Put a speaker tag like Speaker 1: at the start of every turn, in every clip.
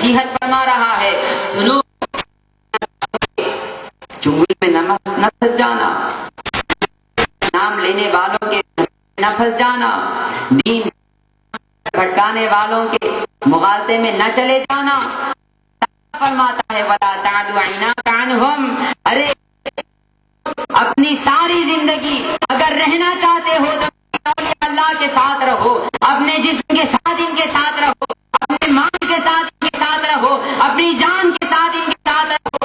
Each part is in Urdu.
Speaker 1: نصیحت فرما رہا ہے، سنو چنگل میں نہ پھنس جانا، نام لینے والوں کے نہ پھنس جانا، دین بھٹکانے والوں کے مغالطے میں نہ چلے جانا۔ فرماتا ہے وَلَا تَعْدُ عَيْنَاكَ عَنْهُمْ، ارے اپنی ساری زندگی اگر رہنا چاہتے ہو تو اللہ کے ساتھ رہو، اپنے جسم کے ساتھ ان کے ساتھ رہو، اپنے مال کے ساتھ ان کے ساتھ رہو، اپنی جان کے ساتھ ان کے ساتھ رہو،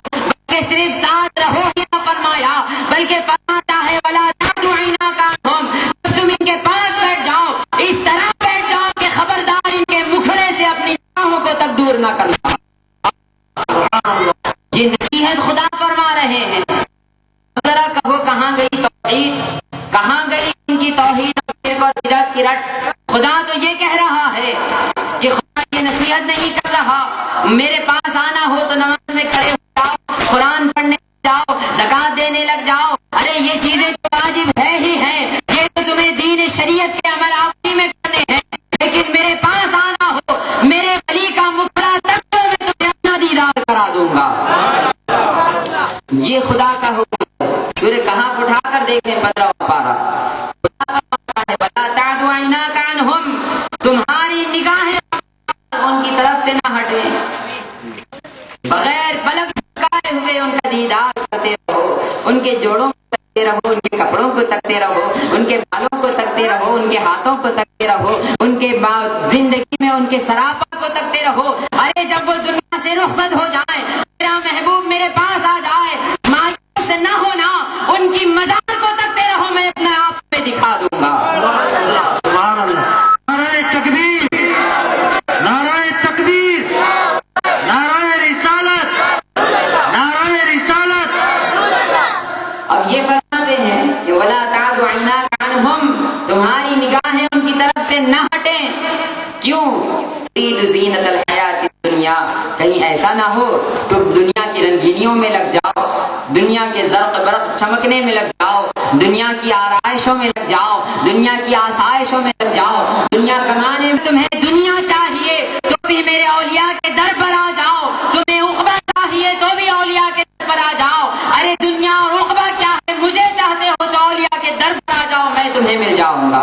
Speaker 1: کہ صرف ساتھ رہو ہی نہ فرمایا بلکہ فرماتا ہے وَلَا تَعْدُ عَيْنَاكَ عَنْهُمْ، تم ان کے پاس بیٹھ جاؤ، اس طرح بیٹھ جاؤ کہ خبردار ان کے مکھڑے سے اپنی نگاہوں کو تک دور نہ کرنا۔ یہ نصیحت خدا فرما رہے ہیں۔ ذرا کہو کہاں گئی توحید، کہاں گئی ان کی توحید اور کی رٹ؟ خدا تو یہ کہہ رہا ہے کہ خدا یہ نصیحت نہیں کر رہا میرے پاس آنا ہو تو نماز میں کھڑے ہو جاؤ، قرآن پڑھنے لگ جاؤ، زکات دینے لگ جاؤ، ارے یہ چیزیں تو واجب ہے ہی ہیں، یہ تو تمہیں دین شریعت کے عمل آوری میں کرنے ہیں، لیکن میرے پاس آنا ہو، میرے ولی کا مکھڑا تک تو میں تمہیں اپنا دیدار کرا دوں گا۔ یہ خدا کا حکم ہے۔ سورہ کہف اٹھا کر دیکھیں 15 پارہ، وَلَا تَعْدُ عَيْنَاكَ عَنْهُمْ، تمہاری نگاہیں ان کی طرف سے نہ ہٹیں، بغیر پلک جھپکائے ہوئے ان کا دیدار کرتے رہو، ان کے جوڑوں کو تکتے رہو، ان کے کپڑوں کو تکتے رہو، ان کے بالوں کو تکتے رہو، ان کے ہاتھوں کو تکتے رہو، ان کے زندگی میں ان کے سراپا کو تکتے رہو۔ ارے جب وہ دنیا سے رخصت ہو جائیں، میرا محبوب میرے پاس آ جائے، مایوس نہ ہونا، ان کی مزار کو تکتے رہو، میں اپنے آپ پہ دکھا دوں گا۔
Speaker 2: سبحان اللہ، نعرہ تکبیر، نعرہ تکبیر، نعرہ رسالت، نعرہ رسالت۔
Speaker 1: اب یہ فرماتے ہیں کہ وَلَا تَعْدُ عَيْنَاكَ عَنْهُمْ، تمہاری نگاہیں ان کی طرف سے نہ ہٹیں، کیوں؟ تُرِيدُ زِينَةَ الْحَيَاةِ الدُّنْيَا، کہیں ایسا نہ ہو تم دنیا کی رنگینیوں میں لگ جاؤ، دنیا کے زرق برق چمکنے میں لگ جاؤ، دنیا کی آرائشوں میں لگ جاؤ، دنیا کی آسائشوں میں لگ جاؤ، دنیا کمانے میں تمہیں دنیا چاہیے تو بھی میرے اولیاء کے در پر آ جاؤ، تمہیں عقبہ چاہیے تو بھی اولیاء کے در پر آ جاؤ، ارے دنیا اور عقبہ کیا ہے، مجھے چاہتے ہو تو اولیاء کے در پر آ جاؤ، میں تمہیں مل جاؤں گا۔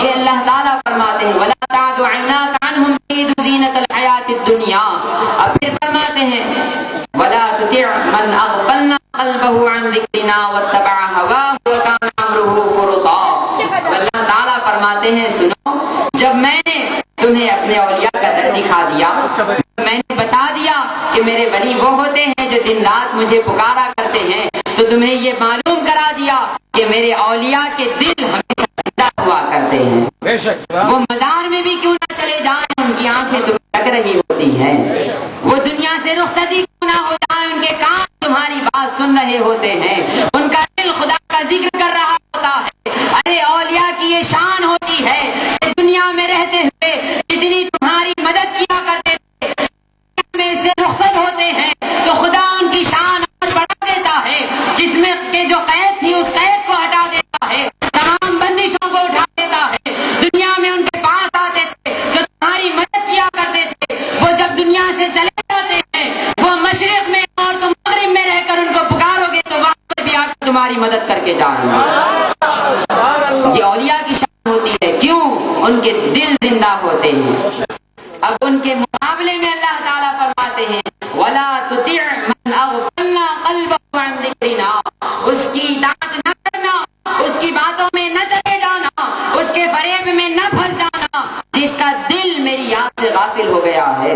Speaker 1: یہ اللہ تعالیٰ فرماتے ہیں وَلَا تَعْدُ عَيْنَاكَ عَنْهُمْ تُرِيدُ زِينَةَ الْحَيَاةِ الدُّنْيَا۔ اب پھر فرماتے ہیں وَلَا تُطِعْ مَنْ أَغْفَلْنَا قَلْبَهُ عَنْ ذِكْرِنَا وَاتَّبَعَ هَوَاهُ وَكَانَ أَمْرُهُ فُرُطًا۔ اللہ تعالیٰ فرماتے ہیں سنو، جب میں نے تمہیں اپنے اولیاء کا در دکھا دیا، میں نے بتا دیا کہ میرے ولی وہ ہوتے ہیں جو دن رات مجھے پکارا کرتے ہیں، تو تمہیں یہ معلوم کرا دیا کہ میرے اولیاء کے دل ہمیشہ زندہ ہوا کرتے ہیں، وہ مزار میں بھی کیوں نہ چلے جائیں، ان کی آنکھیں تمہیں لگ رہی ہوتی ہیں، وہ دنیا سے رخصتی کیوں نہ ہو جائیں، ان کے کان تمہاری بات سن رہے ہوتے ہیں، ان کا دل خدا کا ذکر کر رہا ہوتا ہے۔ ارے اولیاء کی یہ شان ہوتی ہے کہ دنیا میں رہتے ہوئے جتنی تمہاری مدد کیا کرتے تھے، میں سے رخصت ہوتے ہیں تو خدا ان کی شان اور بڑھا دیتا ہے، جس میں کہ جو قید تھی اس قید کو ہٹا دیتا ہے، تمام بندشوں کو اٹھا دیتا ہے۔ دنیا میں ان کے پاس آتے تھے جو تمہاری مدد کیا کرتے تھے، وہ جب دنیا سے چلے جاتے ہیں، وہ مشرق میں اور تم مغرب میں رہ کر ان کو پکارو گے تو وہاں پر بھی آ کر تمہاری مدد کر کے جائیں گے۔ یہ اولیاء کی شان ہوتی ہے، کیوں؟ ان کے دل زندہ ہوتے ہیں۔ اب ان کے مقابلے میں اللہ تعالیٰ فرماتے ہیں وَلَا تُطِعْ مَنْ أَغْفَلْنَا قَلْبَهُ عَنْ ذِكْرِنَا، اس کی اطاعت نہ کرنا، اس کی باتوں میں نہ چلے جانا، اس کے فریب میں نہ پھنس جانا، جس کا دل میری یاد سے غافل ہو گیا ہے،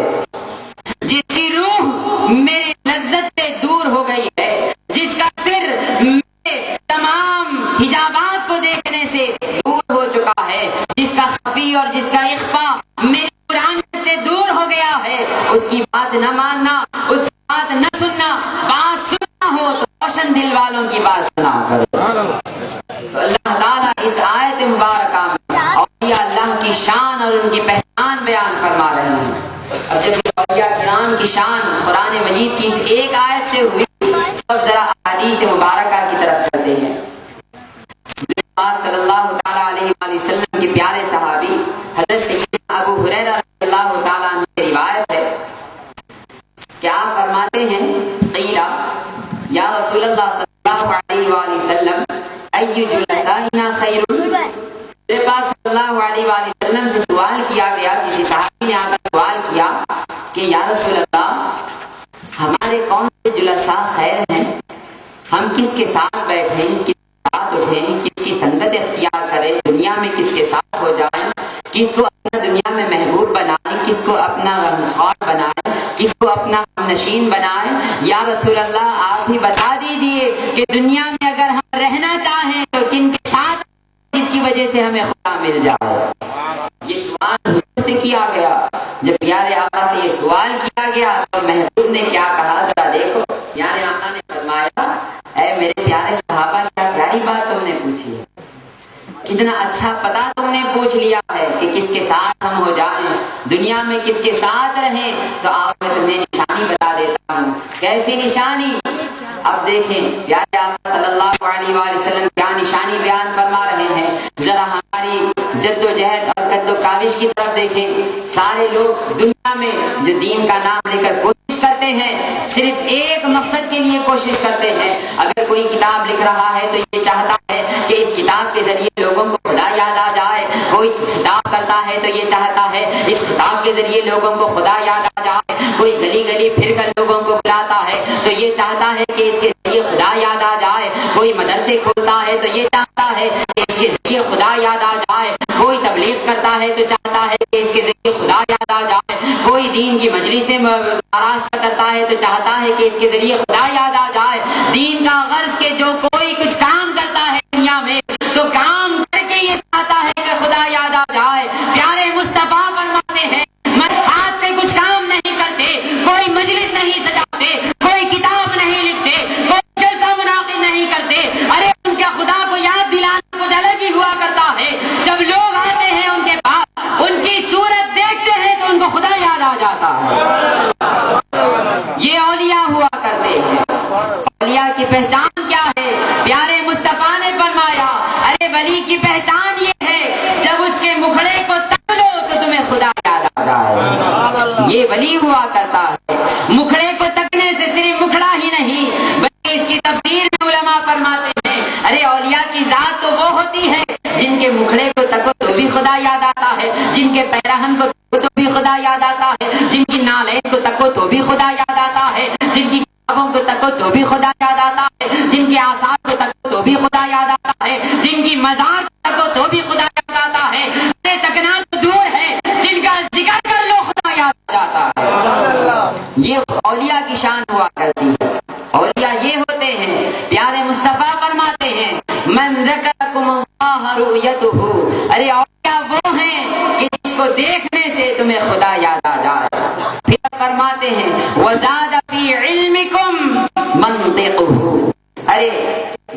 Speaker 1: جس کی روح میری لذت سے دور ہو گئی ہے، جس کا سر میرے تمام حجابات کو دیکھنے سے دور ہو چکا ہے، جس کا خفی اور جس کا اخفا میری قرآن سے دور ہو گیا ہے، اس کی بات نہ ماننا، اس کی بات نہ سننا، بات سننا ہو تو روشن دل والوں کی بات سنا کرو۔ تو اللہ تعالیٰ اس آیت مبارکہ میں اولیاء اللہ کی شان اور ان کی پہچان بیان فرما رہے ہیں۔ اور جب یہ اولیاء کرام کی شان قرآن مجید کی اس ایک آیت سے ہوئی، اب ذرا احادیث مبارکہ کی طرف چلتے ہیں۔ صلی اللہ تعالیٰ علیہ وآلہ وسلم کے پیارے صحابی حضرت سیدنا ابو ہریرہ رضی اللہ تعالیٰ عنہ کی روایت ہے سوال کیا گیا، کسی صحابی نے آ کر سوال کیا کہ یا رسول اللہ، ہمارے کون سے جلساء خیر ہیں، ہم کس کے ساتھ بیٹھیں، کس کے ساتھ اٹھیں، کس کی سنگت اختیار کریں، دنیا میں کس کے ساتھ ہو جائیں، کس کو اپنا دنیا میں محبوب بنائیں، کس کو اپنا غمخوار بنائیں، کس کو اپنا نشین بنائیں؟ یا رسول اللہ آپ ہی بتا دیجئے کہ دنیا میں اگر ہم رہنا چاہیں تو کن کے ساتھ، جس کی وجہ سے ہمیں خدا مل جائے۔ یہ سوال حضور سے کیا گیا۔ جب پیارے آقا سے یہ سوال کیا گیا تو محبوب نے کیا کہا، ذرا دیکھو۔ پیارے آقا نے فرمایا، اے میرے پیارے صحابہ، کیا پیاری بات تم نے پوچھی ہے، کتنا اچھا پتا تم نے پوچھ لیا ہے کہ کس کے ساتھ ہم ہو جائیں، دنیا میں کس کے ساتھ رہیں۔ تو آپ میں تمہیں نشانی بتا دیتا ہوں۔ کیسی نشانی؟ اب دیکھیں پیارے آقا صلی اللہ علیہ وآلہ وسلم کیا نشانی بیان فرما رہے ہیں۔ ذرا ہماری جد و جہد اور قد و کاوش کی طرف دیکھیں۔ سارے لوگ دنیا میں جو دین کا نام لے کر کوشش کرتے ہیں، صرف ایک مقصد کے لیے کوشش کرتے ہیں۔ اگر کوئی کتاب لکھ رہا ہے تو یہ چاہتا ہے کہ اس کتاب کے ذریعے لوگوں کو خدا یاد آ جائے، کوئی خطاب کرتا ہے تو یہ چاہتا ہے اس خطاب کے ذریعے لوگوں کو خدا یاد آ جائے، کوئی گلی گلی پھر کر لوگوں کو بلاتا ہے تو یہ چاہتا ہے کہ اس کے ذریعے خدا یاد آ جائے، کوئی مدرسے کھولتا ہے تو یہ چاہتا ہے کہ اس کے ذریعے خدا یاد آ جائے، کوئی تبلیغ کرتا ہے تو چاہتا ہے کہ اس کے ذریعے خدا یاد آ جائے، کوئی دین کی مجلسیں آراستہ کرتا ہے تو چاہتا ہے کہ اس کے ذریعے خدا یاد آ جائے۔ دین کا غرض کہ جو کوئی کچھ کام کرتا ہے دنیا میں تو کام کر کے یہ چاہتا ہے کہ خدا یاد آ جائے۔ پیارے مصطفیٰ فرماتے ہیں، ہاتھ سے کچھ کام نہیں کرتے، کوئی مجلس نہیں سجاتے، کوئی کتاب نہیں لکھتے، کوئی جلسہ منعقد نہیں کرتے، ارے ان کے خدا کو یاد دلانا کچھ الگ ہی ہوا کرتا ہے۔ جب لوگ آتے ہیں ان کے پاس، ان کی صورت دیکھتے ہیں تو ان کو خدا یاد آ جاتا ہے۔ یہ اولیاء ہوا کرتے ہیں۔ اولیاء کی پہچان کیا ہے؟ پیارے مصطفیٰ نے فرمایا، ارے ولی کی پہچان یہ ہے جب اس کے مکھڑے کو تک لو تو تمہیں خدا یاد آ جائے۔ یہ ولی ہوا کرتا ہے۔ مکھڑے کو تکنے سے صرف مکھڑا ہی نہیں بلکہ اس کی تفسیر میں علماء فرماتے ہیں، ارے اولیاء کی ذات تو وہ ہوتی ہے جن کے مکھڑے کو تکو تو بھی خدا یاد آتا ہے، جن کے پیرہن کو تکو تو بھی خدا یاد آتا ہے، جن کی نالین کو تکو تو بھی خدا یاد آتا ہے، جن کی کو تکو تو بھی خدا یاد آتا ہے، جن کے آثار کو تکو تو بھی خدا یاد آتا ہے، جن کی مزار کو تکو تو بھی خدا یاد آتا ہے۔ ارے تکنا تو دور ہے، جن کا ذکر کر لو خدا یاد آ جاتا ہے۔ یہ اولیاء کی شان ہوا کرتی ہے۔ اولیاء یہ ہوتے ہیں، پیارے مصطفیٰ فرماتے ہیں، من ذکرکم اللہ رؤیتہ، ارے اولیاء وہ ہیں کہ جس کو دیکھنے سے تمہیں خدا یاد آ جائے۔ پھر فرماتے ہیں وزاد فی علمکم منطقہ، ارے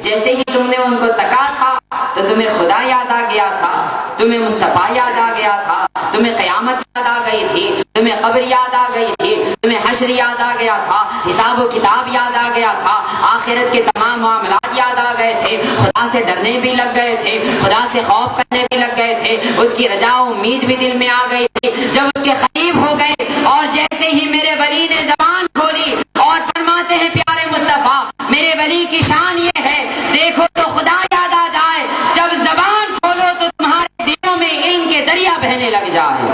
Speaker 1: جیسے ہی تم نے ان کو تکا تھا تو تمہیں خدا یاد آ گیا تھا، تمہیں مصطفیٰ یاد آ گیا تھا، تمہیں قیامت یاد آ گئی تھی، تمہیں قبر یاد آ گئی تھی، تمہیں حشر یاد آ گیا تھا، حساب و کتاب یاد آ گیا تھا، آخرت کے تمام معاملات یاد آ گئے تھے، خدا سے ڈرنے بھی لگ گئے تھے، خدا سے خوف کرنے بھی لگ گئے تھے، اس کی رجا و امید بھی دل میں آ گئی تھی۔ جب اس کے قریب ہو گئے اور جیسے ہی میرے ولی نے زبان کھولی اور فرماتے ہیں پیارے مصطفیٰ، میرے ولی کی شان یہ ہے، دیکھو تو خدا یاد آ جائے، جب زبان کھولو تو تمہارے دلوں میں علم کے دریا بہنے لگ جائے۔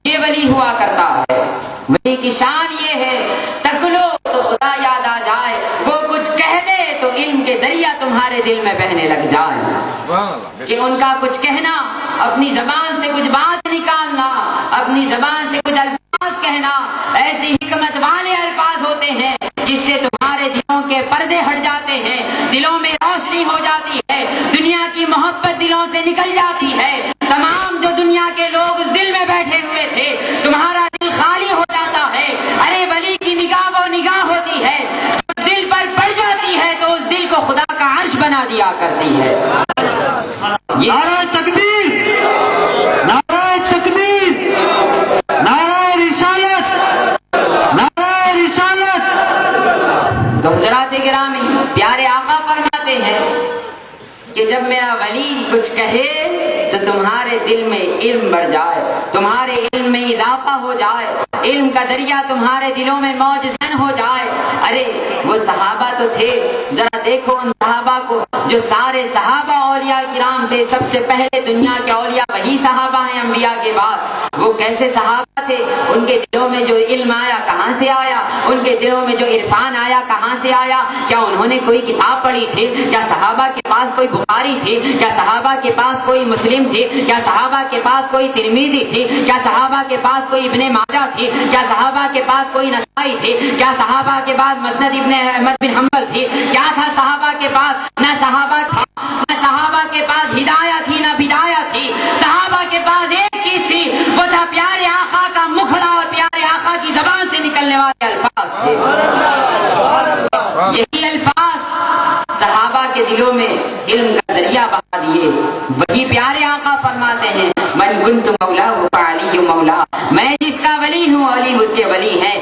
Speaker 1: یہ ولی ہوا کرتا ہے۔ ولی کی شان یہ ہے، تکلو تو خدا یاد آ جائے، وہ کچھ کہہ دے تو علم کے دریا تمہارے دل میں بہنے لگ جائے۔ کہ ان کا کچھ کہنا، اپنی زبان سے کچھ بات نکالنا، اپنی زبان سے کچھ الفاظ کہنا، ایسی حکمت والے الفاظ ہوتے ہیں جس سے تمہارے دلوں کے پردے ہٹ جاتے ہیں، دلوں میں روشنی ہو جاتی ہے، دنیا کی محبت دلوں سے نکل جاتی ہے، تمام جو دنیا کے لوگ اس دل میں بیٹھے ہوئے تھے تمہارا دل خالی ہو جاتا ہے۔ ارے ولی کی نگاہ وہ نگاہ ہوتی ہے جب دل پر پڑ جاتی ہے تو اس دل کو خدا کا عرش بنا دیا کرتی ہے۔
Speaker 2: نعرہ تکبیر، نعرہ تکبیر، نعرہ رسالت، نعرہ رسالت۔
Speaker 1: تو حضرات گرامی، پیارے آقا فرماتے ہیں کہ جب میرا ولی کچھ کہے تو تمہارے دل میں علم بڑھ جائے، تمہارے علم میں اضافہ ہو جائے، علم کا دریا تمہارے دلوں میں موج زن ہو جائے۔ ارے وہ صحابہ تو تھے، ذرا دیکھو ان صحابہ کو، جو سارے صحابہ اولیاء کرام تھے، سب سے پہلے دنیا کے اولیاء وہی صحابہ ہیں انبیاء کے بعد۔ وہ کیسے صحابہ تھے؟ ان کے دلوں میں جو علم آیا کہاں سے آیا؟ ان کے دلوں میں جو عرفان آیا کہاں سے آیا؟ کیا انہوں نے کوئی کتاب پڑھی تھی؟ کیا صحابہ کے پاس کوئی بخاری تھی؟ کیا صحابہ کے پاس کوئی مسلم تھی؟ کیا صحابہ کے پاس کوئی ترمذی تھی؟ کیا صحابہ کے پاس کوئی ابن ماجہ تھی؟ کیا صحابہ کے پاس کوئی نسائی تھی؟ کیا صحابہ کے بعد مسند ابن احمد بن حنبل تھی؟ کیا تھا صحابہ کے پاس؟ نہ صحابہ تھا، نہ صحابہ کے پاس ہدایہ تھی، نہ بدایہ تھی۔ صحابہ کے پاس ایک چیز تھی، وہ تھا پیارے آقا کا مکھڑا اور پیارے آقا کی زبان سے نکلنے والے الفاظ تھے۔ یہی الفاظ صحابہ کے دلوں میں علم کا دریا بہا دیے۔ وہی پیارے آقا فرماتے ہیں من کنت مولا فعلی مولا، میں جس کا ولی ہوں علی اس کے ولی ہیں۔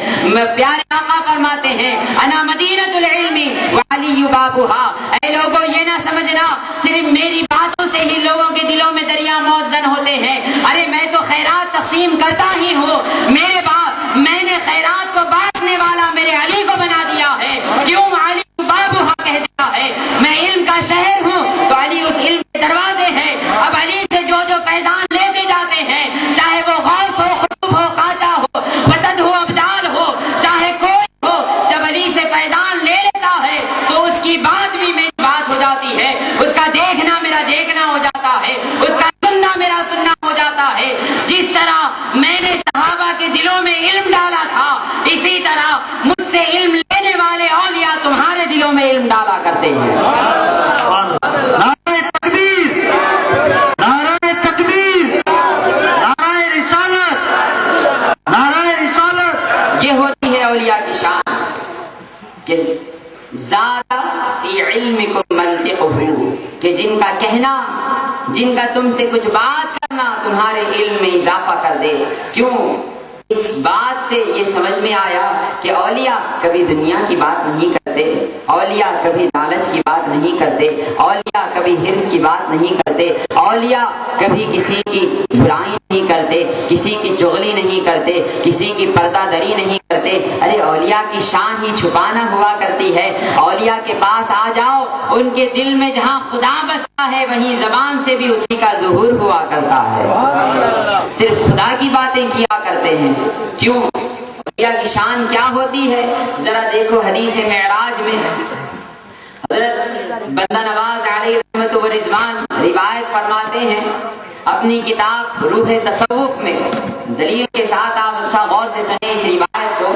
Speaker 1: پیارے آقا فرماتے ہیں انا مدینۃ العلم وعلی بابھا۔ اے لوگوں یہ نہ سمجھنا صرف میری باتوں سے ہی لوگوں کے دلوں میں دریا موج زن ہوتے ہیں۔ ارے میں تو خیرات تقسیم کرتا ہی ہوں، میرے باپ میں نے خیرات کو بانٹنے والا میرے علی کو بنا دیا ہے۔ کیوں علی بابھا کہہ دیا ہے؟ میں علم کا شہر ہوں تو علی اس علم کے دروازے ہیں۔ اب علی سے جو فیضان لیتے جاتے ہیں، چاہے وہ غوث ہو، قطب ہو، خواجہ ہو، وتد ہو، ابدال ہو، چاہے کوئی ہو، جب علی سے فیضان لے لیتا ہے تو اس کی بات بھی میری بات ہو جاتی ہے، اس کا دیکھنا میرا دیکھنا ہو جاتا ہے، اس کا سننا میرا سننا ہو جاتا ہے۔ جس طرح میں نے صحابہ کے دلوں میں علم ڈالا تھا، اسی طرح مجھ سے علم لینے والے اولیاء تمہارے دلوں میں علم ڈالا کرتے ہیں۔
Speaker 2: نعرہ تکبیر، نعرہ تکبیر، نعرہ رسالت، نعرہ رسالت۔
Speaker 1: یہ ہوتی ہے اولیاء کی شان کہ زیادہ فی علمکم منطقہ، کہ جن کا کہنا، جن کا تم سے کچھ بات کرنا تمہارے علم میں اضافہ کر دے۔ کیوں؟ اس بات سے یہ سمجھ میں آیا کہ اولیاء کبھی دنیا کی بات نہیں کرتے، اولیاء کبھی لالچ کی بات نہیں کرتے، اولیاء کبھی حرص کی بات نہیں کرتے، اولیاء کبھی کسی کی برائی نہیں کرتے، کسی کی چغلی نہیں کرتے، کسی کی پردہ دری نہیں کرتے۔ ارے اولیاء کی شان ہی چھپانا ہوا کرتی ہے۔ اولیاء کے پاس آ جاؤ، ان کے دل میں جہاں خدا بستا ہے وہیں زبان سے بھی اسی کا ظہور ہوا کرتا ہے، صرف خدا کی باتیں کیا کرتے ہیں۔ کیوں؟ اولیاء کی شان کیا ہوتی ہے؟ ذرا دیکھو حدیث معراج میں حضرت بندہ نواز علیہ رحمت و رضوان روایت فرماتے ہیں اپنی کتاب روح تصوف میں، دلیل کے ساتھ آپ اچھا غور سے سنیں اس روایت کو۔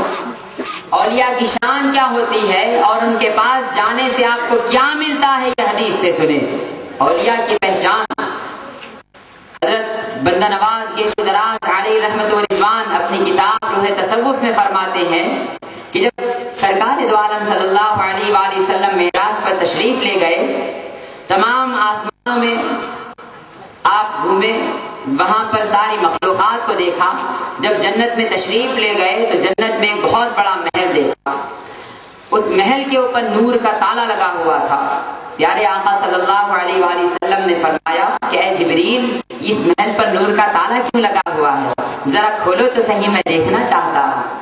Speaker 1: اولیاء کی شان کیا ہوتی ہے اور ان کے پاس جانے سے آپ کو کیا ملتا ہے، یہ حدیث سے سنیں۔ اولیاء کی پہچان حضرت بندہ نواز کے دراز علیہ رحمت و رضوان اپنی کتاب روح تصوف میں فرماتے ہیں کہ جب سرکار دو عالم صلی اللہ علیہ وآلہ وسلم معراج پر تشریف لے گئے، تمام آسمانوں میں آپ گھومے، وہاں پر ساری مخلوقات کو دیکھا۔ جب جنت میں تشریف لے گئے تو جنت میں ایک بہت بڑا محل دیکھا، اس محل کے اوپر نور کا تالا لگا ہوا تھا۔ پیارے آقا صلی اللہ علیہ وآلہ وسلم نے فرمایا کہ اے جبریل، اس محل پر نور کا تالا کیوں لگا ہوا ہے؟ ذرا کھولو تو صحیح، میں دیکھنا چاہتا ہوں۔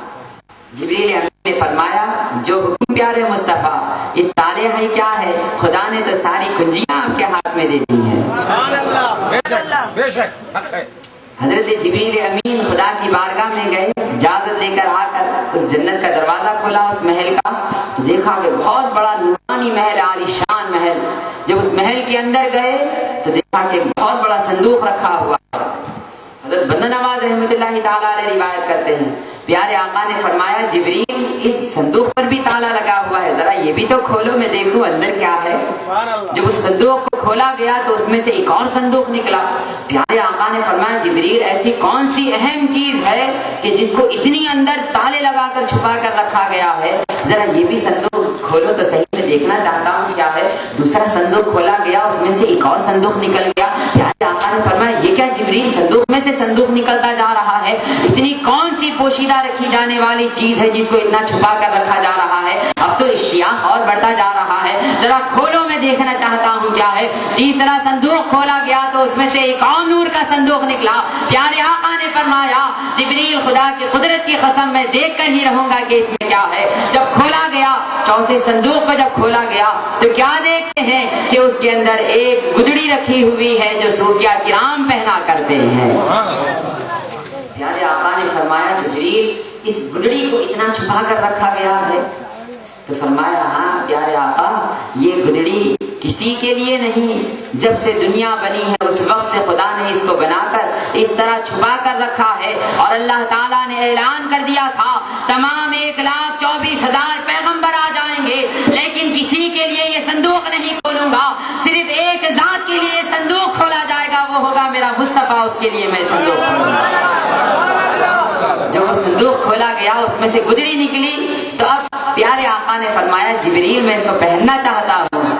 Speaker 1: جبریل امین نے فرمایا جو حکم پیارے مصطفیٰ، اس تالے ہے کیا ہے؟ خدا نے تو ساری کنجیاں آپ کے ہاتھ میں دے دی ہیں۔ حضرت جبریل امین خدا کی بارگاہ میں گئے، اجازت لے کر آ کر اس جنت کا دروازہ کھولا اس محل کا، تو دیکھا کہ بہت بڑا نورانی محل، عالی شان محل۔ جب اس محل کے اندر گئے تو دیکھا کہ بہت بڑا صندوق رکھا ہوا۔ حضرت بندہ نواز رحمۃ اللہ تعالیٰ علیہ روایت کرتے ہیں پیارے آقا نے فرمایا جبریل اس صندوق پر بھی تالا لگا ہوا ہے، ذرا یہ بھی تو کھولو میں دیکھوں اندر کیا ہے۔ جب اس صندوق کو کھولا گیا تو اس میں سے ایک اور صندوق نکلا۔ پیارے آقا نے فرمایا جبریل ایسی کون سی اہم چیز ہے کہ جس کو اتنی اندر تالے لگا کر چھپا کر رکھا گیا ہے؟ ذرا یہ بھی صندوق کھولو تو صحیح، میں دیکھنا چاہتا ہوں کیا ہے۔ دوسرا صندوق کھولا گیا، اس میں سے ایک اور صندوق نکل گیا۔ پیارے آقا نے فرمایا یہ کیا جبریل، صندوق میں سے صندوق نکلتا جا رہا ہے، اتنی کون سی پوشیدہ رکھی جانے والی چیز ہے جس کو اتنا چھپا کر رکھا جا رہا ہے؟ اب تو اشتیاق اور بڑھتا جا رہا ہے، ذرا کھولو میں دیکھنا چاہتا ہوں کیا ہے۔ تیسرا صندوق کھولا گیا تو اس میں سے ایک اور نور کا صندوق نکلا۔ پیارے آقا نے فرمایا جبریل خدا کی قدرت کی قسم میں دیکھ کر ہی رہوں گا کہ اس میں کیا ہے۔ جب کھولا گیا چوتھے صندوق کو جب کھولا گیا تو کیا دیکھتے ہیں کہ اس کے اندر ایک گدڑی رکھی ہوئی ہے جو صوفیہ کرام پہنا کرتے ہیں۔ پیارے آقا نے فرمایا جبریل اس گدڑی کو اتنا چھپا کر رکھا گیا ہے؟ تو فرمایا ہاں پیارے آقا یہ گدڑی کسی کے لیے نہیں، جب سے دنیا بنی ہے اس وقت سے خدا نے اس کو بنا کر اس طرح چھپا کر رکھا ہے، اور اللہ تعالیٰ نے اعلان کر دیا تھا تمام 1,24,000 پیغمبر آ جائیں گے لیکن کسی کے لیے یہ صندوق نہیں کھولوں گا، صرف ایک ذات کے لیے یہ صندوق کھولا جائے گا، وہ ہوگا میرا مصطفیٰ، اس کے لیے میں صندوق کھولوں گا۔ جب وہ صندوق کھولا گیا اس میں سے گدڑی نکلی تو اب پیارے آقا نے فرمایا جبریل میں اس کو پہننا چاہتا ہوں۔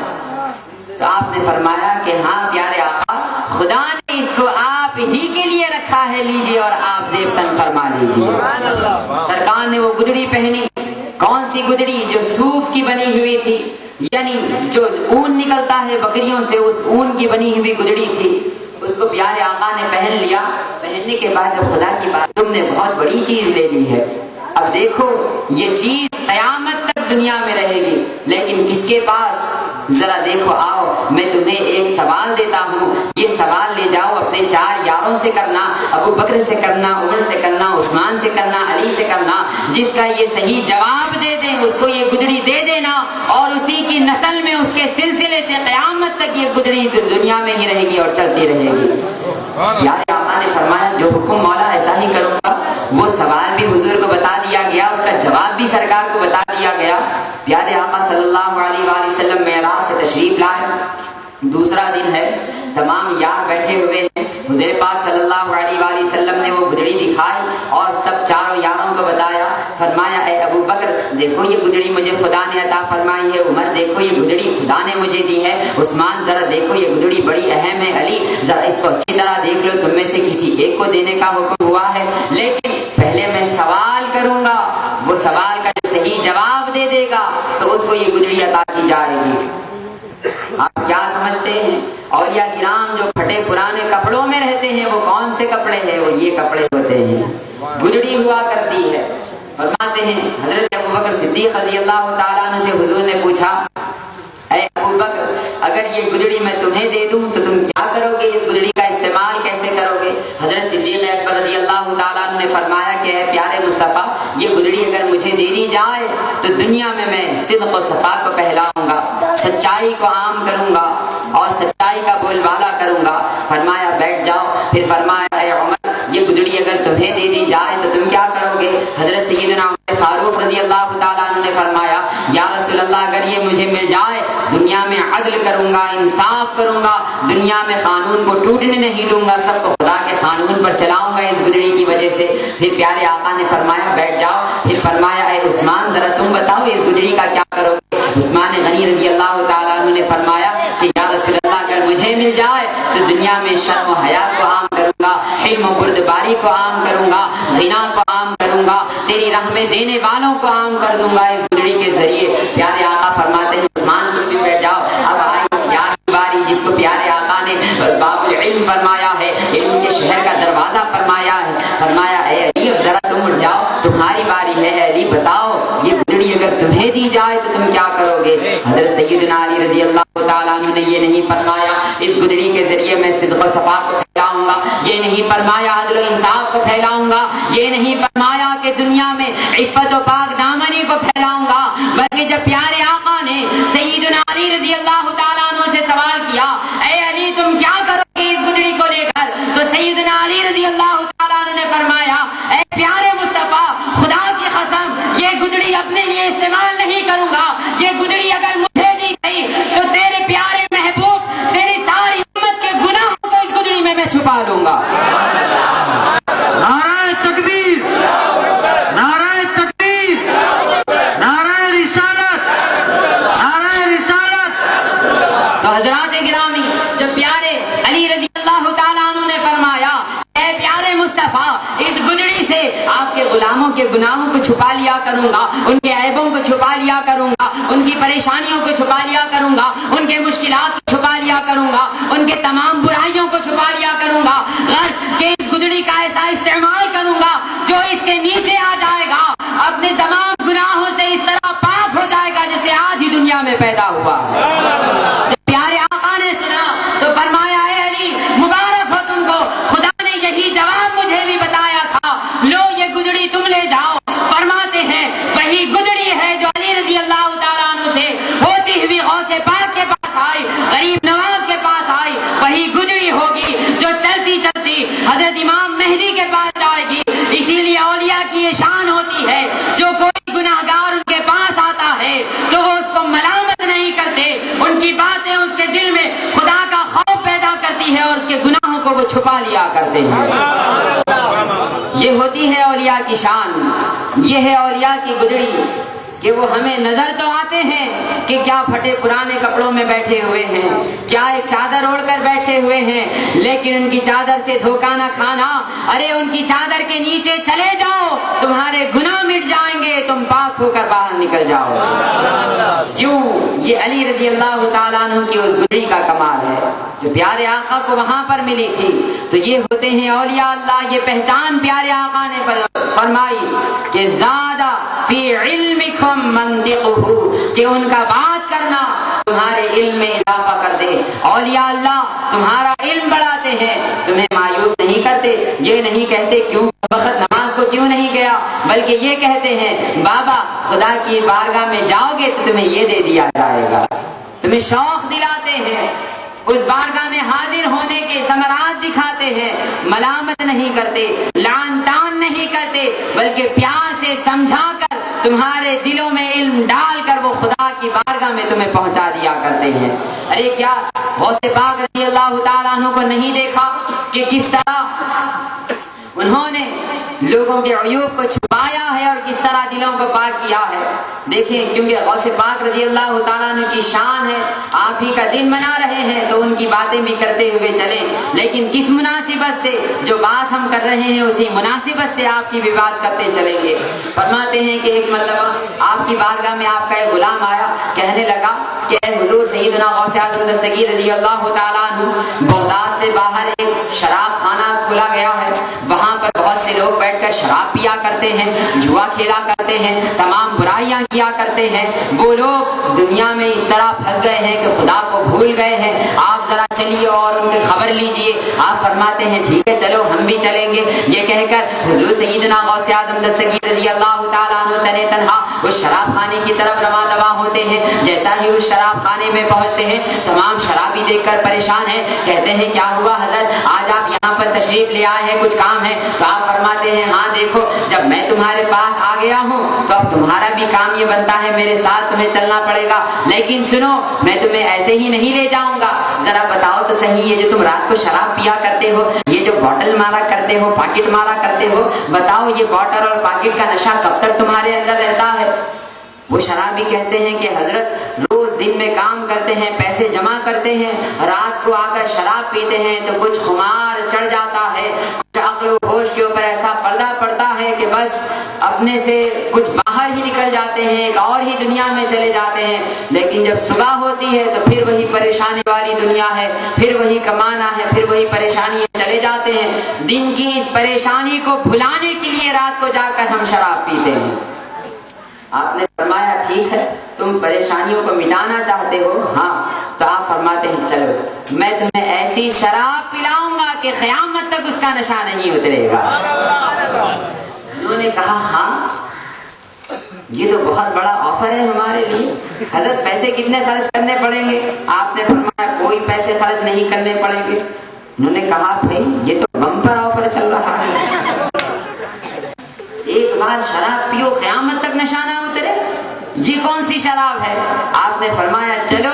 Speaker 1: تو آپ نے فرمایا کہ ہاں پیارے آقا خدا نے اس کو آپ ہی کے لیے رکھا ہے، لیجئے اور آپ زیب تن فرما لیجئے۔ سرکار نے وہ گدڑی پہنی، کون سی گدڑی؟ جو صوف کی بنی ہوئی تھی، یعنی جو اون نکلتا ہے بکریوں سے اس اون کی بنی ہوئی گدڑی تھی، اس کو پیارے آقا نے پہن لیا۔ پہننے کے بعد جب خدا کی بات تم نے بہت بڑی چیز لے لی ہے، اب دیکھو یہ چیز قیامت تک دنیا میں رہے گی، لیکن کس کے پاس؟ ذرا دیکھو آؤ میں تمہیں ایک سوال دیتا ہوں، یہ سوال لے جاؤ اپنے 4 یاروں سے کرنا، ابو بکر سے کرنا، عمر سے کرنا، عثمان سے کرنا، علی سے کرنا، جس کا یہ صحیح جواب دے دیں اس کو یہ گدڑی دے دینا، اور اسی کی نسل میں اس کے سلسلے سے قیامت تک یہ گدڑی دنیا میں ہی رہے گی اور چلتی رہے گی۔ پیارے آقا نے فرمایا جو حکم مولا ایسا ہی کروں گا۔ وہ سوال بھی حضور کو بتا دیا گیا، اس کا جواب بھی سرکار کو بتا دیا گیا۔ پیارے آقا صلی اللہ علیہ وآلہ وسلم معراج سے تشریف لائے، دوسرا دن ہے، تمام یار بیٹھے ہوئے ہیں، حضور پاک صلی اللہ علیہ وآلہ وسلم نے وہ گدڑی دکھائی اور سب 4 یاروں کو بتایا۔ فرمایا اے ابو بکر دیکھو یہ گدڑی مجھے خدا نے عطا فرمائی ہے، عمر دیکھو یہ گدڑی خدا نے مجھے دی ہے، عثمان ذرا دیکھو یہ گدڑی بڑی اہم ہے، علی ذرا اس کو اچھی طرح دیکھ لو، تم میں سے کسی ایک کو دینے کا حکم ہوا ہے، لیکن پہلے میں سوال کروں گا، وہ سوال کا جو صحیح جواب دے دے گا تو اس کو یہ گدڑی عطا کی جائے گی۔ آپ کیا سمجھتے ہیں اولیاء کرام جو پھٹے پرانے کپڑوں میں رہتے ہیں وہ کون سے کپڑے ہیں؟ وہ یہ کپڑے ہوتے ہیں، گدڑی ہوا کرتی ہے۔ فرماتے ہیں حضرت ابو بکر صدیق رضی اللہ تعالیٰ عنہ سے حضور نے پوچھا اے ابو بکر اگر یہ گدڑی میں تمہیں دے دوں تو تم کیا کرو گے، اس گدڑی کا استعمال کیسے کرو گے؟ حضرت صدیق اکبر رضی اللہ تعالیٰ عنہ نے فرمایا کہ اے پیارے مصطفیٰ یہ گدڑی اگر مجھے دے دی جائے تو دنیا میں صدق و صفا کو پھیلاؤں گا، سچائی کو عام کروں گا اور سچائی کا بول بالا کروں گا۔ فرمایا بیٹھ جاؤ۔ پھر فرمایا اے عمر یہ گدڑی اگر تمہیں دے دی جائے تو تم کیا کرو گے؟ حضرت سیدنا عمر فاروق رضی اللہ تعالیٰ عنہ نے فرمایا یا رسول اللہ اگر یہ مجھے مل جائے دنیا میں عدل کروں گا، انصاف کروں گا، دنیا میں قانون کو ٹوٹنے نہیں دوں گا، سب کو خدا کے قانون پر چلاؤں گا اس گدڑی کی وجہ سے۔ پھر پیارے آقا نے فرمایا بیٹھ جاؤ۔ پھر فرمایا اے عثمان ذرا تم بتاؤ اس گدڑی کا کیا کرو گے؟ عثمان غنی رضی اللہ تعالیٰ عنہ نے فرمایا کہ یا رسول اللہ اگر مجھے مل جائے تو دنیا میں شرم و حیا کو عام کروں گا، حلم و بردباری کو عام کروں گا، غنا کو عام کروں گا، تیری راہ میں دینے والوں کو عام کر دوں گا اس گدڑی کے ذریعے۔ پیارے آقا فرماتے ہیں عثمان تم بھی بیٹھ جاؤ۔ اب آئی اس یار کی باری جس کو پیارے آقا نے باب العلم فرمایا ہے، علم کے شہر کا دروازہ فرمایا ہے۔ فرمایا اے علی اب ذرا تم اٹھ جاؤ، تمہاری باری ہے۔ اے علی بتاؤ یہ گدڑی اگر تمہیں دی جائے تو تم کیا کرو گے؟ حضرت سیدنا علی رضی اللہ تعالیٰ عنہ نے یہ نہیں فرمایا اس گدڑی کے ذریعے میں صدق و صفا کو پھیلاؤں گا، یہ نہیں فرمایا عدل و انصاف کو پھیلاؤں گا، یہ نہیں فرمایا کہ دنیا میں عفت و پاک دامنی کو پھیلاؤں گا، بلکہ جب پیارے آقا نے سیدنا علی رضی اللہ تعالیٰ عنہ سے سوال کیا اے علی تم کیا کرو گے اس گدڑی کو لے کر، تو سیدنا علی رضی اللہ تعالیٰ عنہ نے فرمایا اے پیارے مصطفیٰ خدا کی قسم یہ گدڑی اپنے لیے استعمال نہیں کروں گا، یہ گدڑی اگر مجھے دی گئی تو تیرے پیارے محبوب تیری ساری امت کے گناہوں کو اس گدڑی میں چھپا دوں گا۔
Speaker 2: نعرہ تکبیر، نعرہ تکبیر، نعرہ رسالت، نعرہ رسالت۔
Speaker 1: تو حضرات گرامی جب پیارے علی رضی اللہ تعالیٰ عنہ نے فرمایا اے پیارے مصطفیٰ اس گدڑی سے آپ کے غلاموں کے گناہوں کو چھپا لیا کروں گا، ان کے عیبوں کو چھپا لیا کروں گا، ان کی پریشانیوں کو چھپا لیا کروں گا، ان کے مشکلات کو چھپا لیا کروں گا، ان کے تمام برائیوں کو چھپا لیا کروں گا، غرض کہ اس گدڑی کا ایسا استعمال کروں گا جو اس کے نیچے آ جائے گا اپنے تمام گناہوں سے اس طرح پاک ہو جائے گا جسے آج ہی دنیا میں پیدا ہوا ہے۔ جب پیارے آقا نے سنا تو فرمایا اے علی مبارک ہو تم کو، خدا نے یہی جواب مجھے بھی بتایا تھا، لو یہ گدڑی تم لے جاؤ۔ فرماتے ہیں وہی گدڑی ہے جو علی رضی اللہ تعالیٰ عنہ سے ہوتی ہوئی غوث پاک کے پاس آئی، غریب نواز کے پاس آئی، وہی گدڑی ہوگی جو چلتی چلتی حضرت امام مہدی کے پاس جائے گی۔ اسی لیے اولیاء کی یہ شان ہوتی ہے، جو کوئی گناہگار ان کے پاس آتا ہے تو وہ اس کو ملامت نہیں کرتے، ان کی باتیں اس کے دل میں خدا کا خوف پیدا کرتی ہے اور اس کے گناہوں کو وہ چھپا لیا کرتے ہیں۔ یہ ہوتی ہے اولیاء کی شان، یہ ہے اولیاء کی گدڑی کہ وہ ہمیں نظر تو آتے ہیں کہ کیا پھٹے پرانے کپڑوں میں بیٹھے ہوئے ہیں، کیا ایک چادر اوڑھ کر بیٹھے ہوئے ہیں، لیکن ان کی چادر سے دھوکہ نہ کھانا۔ ارے ان کی چادر کے نیچے چلے جاؤ، تمہارے گناہ مٹ جائیں گے، تم پاک ہو کر باہر نکل جاؤ۔ کیوں؟ یہ علی رضی اللہ تعالیٰ عنہ کی اس گدڑی کا کمال ہے جو پیارے آقا کو وہاں پر ملی تھی۔ تو یہ ہوتے ہیں اولیاء اللہ۔ یہ پہچان پیارے آقا نے فرمائی کہ زیادہ فی علمکم منطقہ، کہ ان کا بات کرنا تمہارے علم میں اضافہ کر دے۔ اولیاء اللہ تمہارا علم بڑھاتے ہیں، تمہیں مایوس نہیں کرتے۔ یہ نہیں کہتے کیوں وقت نماز کو کیوں نہیں گیا، بلکہ یہ کہتے ہیں بابا خدا کی بارگاہ میں جاؤ گے تو تمہیں یہ دے دیا جائے گا۔ تمہیں شوق دلاتے ہیں، اس بارگاہ میں حاضر ہونے کے ثمرات دکھاتے ہیں، ملامت نہیں کرتے، لعن طعن نہیں کرتے، بلکہ پیار سے سمجھا کر تمہارے دلوں میں علم ڈال کر وہ خدا کی بارگاہ میں تمہیں پہنچا دیا کرتے ہیں۔ ارے کیا غوث پاک رضی اللہ تعالیٰ عنہ کو نہیں دیکھا کہ کس طرح انہوں نے لوگوں کے عیوب کو چھپایا ہے اور کس طرح دلوں کو پاک کیا ہے؟ دیکھیں، کیونکہ غوث پاک رضی اللہ تعالیٰ عنہ کی شان ہے، آپ ہی کا دن منا رہے ہیں تو ان کی باتیں بھی کرتے ہوئے چلیں، لیکن کس مناسبت سے؟ جو بات ہم کر رہے ہیں اسی مناسبت سے آپ کی بھی بات کرتے چلیں گے۔ فرماتے ہیں کہ ایک مرتبہ آپ کی بارگاہ میں آپ کا ایک غلام آیا، کہنے لگا کہ اے حضور سیدنا غوث اعظم دستگیر رضی اللہ تعالیٰ عنہ، بغداد سے باہر ایک شراب خانہ کھلا گیا ہے، وہاں پر بہت سے لوگ بیٹھ کر شراب پیا کرتے ہیں، جوا کھیلا کرتے ہیں، تمام برائیاں کیا کرتے ہیں۔ وہ لوگ دنیا میں اس طرح پھنس گئے ہیں کہ خدا کو بھول گئے ہیں، آپ ذرا چلیے اور ان کی خبر لیجئے۔ آپ فرماتے ہیں ٹھیک ہے چلو ہم بھی چلیں گے۔ یہ کہہ کر حضور سیدنا غوث اعظم دستگیر رضی اللہ تعالیٰ عنہ تنے تنہا اس شراب خانے کی طرف رواں دواں ہوتے ہیں۔ جیسا ہی اس شراب خانے میں پہنچتے ہیں، تمام شرابی دیکھ کر پریشان ہیں، کہتے ہیں کیا ہوا حضرت، آج آپ یہاں پر تشریف لے آئے ہیں، کچھ کام ہے؟ تو آپ فرماتے ہیں ہاں دیکھو، جب میں تمہارے پاس آ گیا ہوں تو اب تمہارا بھی کام یہ بنتا ہے میرے ساتھ تمہیں چلنا پڑے گا، لیکن سنو میں تمہیں ایسے ہی نہیں لے جاؤں گا، ذرا بتاؤ تو صحیح، یہ جو تم رات کو شراب پیا کرتے ہو، یہ جو بوٹل مارا کرتے ہو، پاکٹ مارا کرتے ہو، بتاؤ یہ بوٹل اور پاکٹ کا نشہ کب تک تمہارے اندر رہتا ہے؟ وہ شرابی کہتے ہیں کہ حضرت روز دن میں کام کرتے ہیں، پیسے جمع کرتے ہیں، رات کو آ کر شراب پیتے ہیں تو کچھ خمار چڑھ جاتا ہے، کچھ عقل و ہوش کے اوپر ایسا پردہ پڑتا ہے کہ بس اپنے سے کچھ باہر ہی نکل جاتے ہیں، ایک اور ہی دنیا میں چلے جاتے ہیں، لیکن جب صبح ہوتی ہے تو پھر وہی پریشانی والی دنیا ہے، پھر وہی کمانا ہے، پھر وہی پریشانی، چلے جاتے ہیں۔ دن کی اس پریشانی کو بھلانے کے لیے رات کو جا کر ہم شراب پیتے ہیں۔ آپ نے فرمایا ٹھیک ہے تم پریشانیوں کو مٹانا چاہتے ہو، ہاں، تو آپ فرماتے ہیں چلو میں تمہیں ایسی شراب پلاؤں گا کہ قیامت تک اس کا نشہ نہیں اترے گا۔ انہوں نے کہا ہاں یہ تو بہت بڑا آفر ہے ہمارے لیے، حضرت پیسے کتنے خرچ کرنے پڑیں گے؟ آپ نے فرمایا کوئی پیسے خرچ نہیں کرنے پڑیں گے۔ انہوں نے کہا بھائی یہ تو بمپر آفر چل رہا ہے، ایک بار شراب پیو قیامت تک نشہ نہ اترے، یہ کون سی شراب ہے؟ آپ نے فرمایا چلو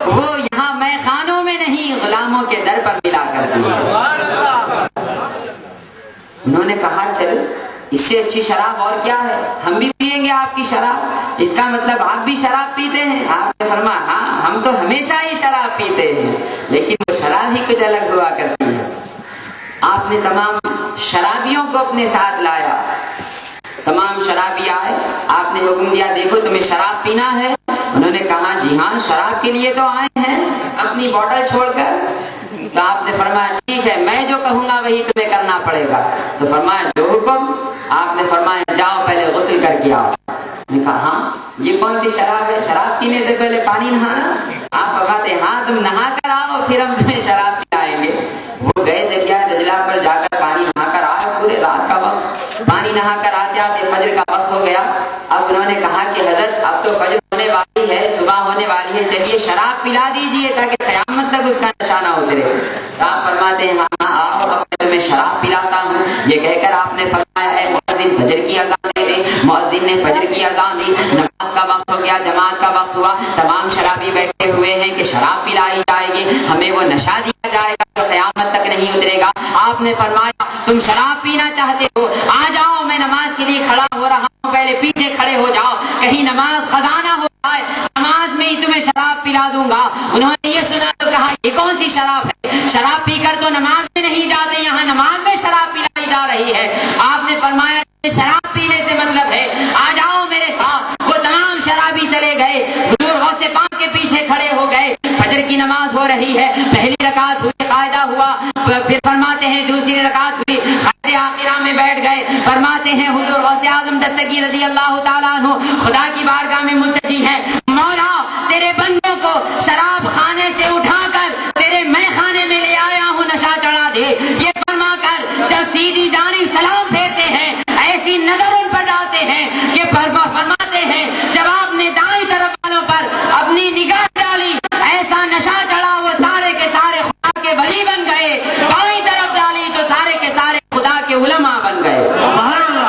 Speaker 1: وہ یہاں میں خانوں میں نہیں غلاموں کے در پر ملا کرتی ہے۔ انہوں نے کہا چلو اس سے اچھی شراب اور کیا ہے، ہم بھی پیئیں گے آپ کی شراب، اس کا مطلب آپ بھی شراب پیتے ہیں؟ آپ نے فرمایا ہاں ہم تو ہمیشہ ہی شراب پیتے ہیں، لیکن وہ شراب ہی کچھ الگ ہوا کرتی ہے۔ آپ نے تمام شرابیوں کو اپنے ساتھ لایا، تمام شرابی آئے، آپ نے حکم دیا دیکھو تمہیں شراب پینا ہے؟ انہوں نے کہا جی ہاں شراب کے لیے تو آئے ہیں اپنی بوتل چھوڑ کر۔ تو آپ نے فرمایا ٹھیک ہے میں جو کہوں گا وہی تمہیں کرنا پڑے گا۔ تو فرمایا جو حکم۔ آپ نے فرمایا جاؤ پہلے غسل کر کے آؤ. نے کہا ہاں یہ کون سی شراب ہے, شراب پینے سے پہلے پانی نہانا؟ آپ فرماتے ہاں تم نہا کر آؤ پھر ہم تمہیں شراب پلائیں گے. وہ گئے دریا دجلہ پر جا کر پانی نہا کر آئے, پورے رات کا وقت پانی نہا کر آتے آتے فجر کا وقت ہو گیا. اب انہوں نے کہا کہ حضرت اب تو فجر ہونے والی ہے, صبح ہونے والی ہے, چلیے شراب پلا دیجیے تاکہ قیامت تک اس کا نشہ نہ اترے. آپ فرماتے ہیں ہاں آؤ اب میں تمہیں شراب پلاتا ہوں. یہ کہہ کر آپ نے فرمایا اے مؤذن فجر کی اذان دے دے. مؤذن نے فجر کی اذان دی, نماز کا وقت ہو گیا, جماعت کا وقت ہوا, تمام شرابی بیٹھے ہوئے ہیں کہ شراب پلائی جائے گی, ہمیں وہ نشہ دیا جائے گا جو قیامت تک نہیں اترے گا. آپ نے فرمایا تم شراب پینا چاہتے ہو, آ جاؤ میں نماز کے لیے کھڑا ہو رہا ہوں, پہلے پیچھے کھڑے ہو جاؤ, کہیں نماز خزانہ ہو جائے, نماز میں ہی تمہیں شراب پلا دوں گا. انہوں نے یہ سنا تو کہا یہ کون سی شراب ہے, شراب پی کر تو نماز میں نہیں جاتے, یہاں نماز میں شراب پلائی جا رہی ہے. آپ نے فرمایا شراب پینے سے مطلب ہے آ جاؤ میرے ساتھ. وہ تمام شرابی چلے گئے, حضور غوث پاک کے پیچھے کھڑے ہو گئے. فجر کی نماز ہو رہی ہے, پہلی رکعت ہوئی, قاعدہ ہوا, پھر فرماتے ہیں دوسری رکعت ہوئی, قاعدہ آخرہ میں بیٹھ گئے. فرماتے ہیں حضور غوث اعظم دستگیر رضی اللہ تعالیٰ عنہ خدا کی بارگاہ میں ملتجی ہیں, مولا تیرے بندوں کو شراب خانے سے اٹھا کر تیرے میں خانے میں لے آیا ہوں, نشہ چڑھا دے. یہ فرما کر جب سیدھی جانب سلام پھیرتے ہیں, ایسی نظر ان پر ڈالتے ہیں کہ فرماتے ہیں جب آپ نے دائیں طرف والوں پر اپنی نگاہ ڈالی ایسا نشہ چڑھا وہ سارے کے سارے خدا کے ولی بن گئے, بائیں طرف ڈالی تو سارے کے سارے خدا کے علماء بن گئے.
Speaker 2: سبحان اللہ.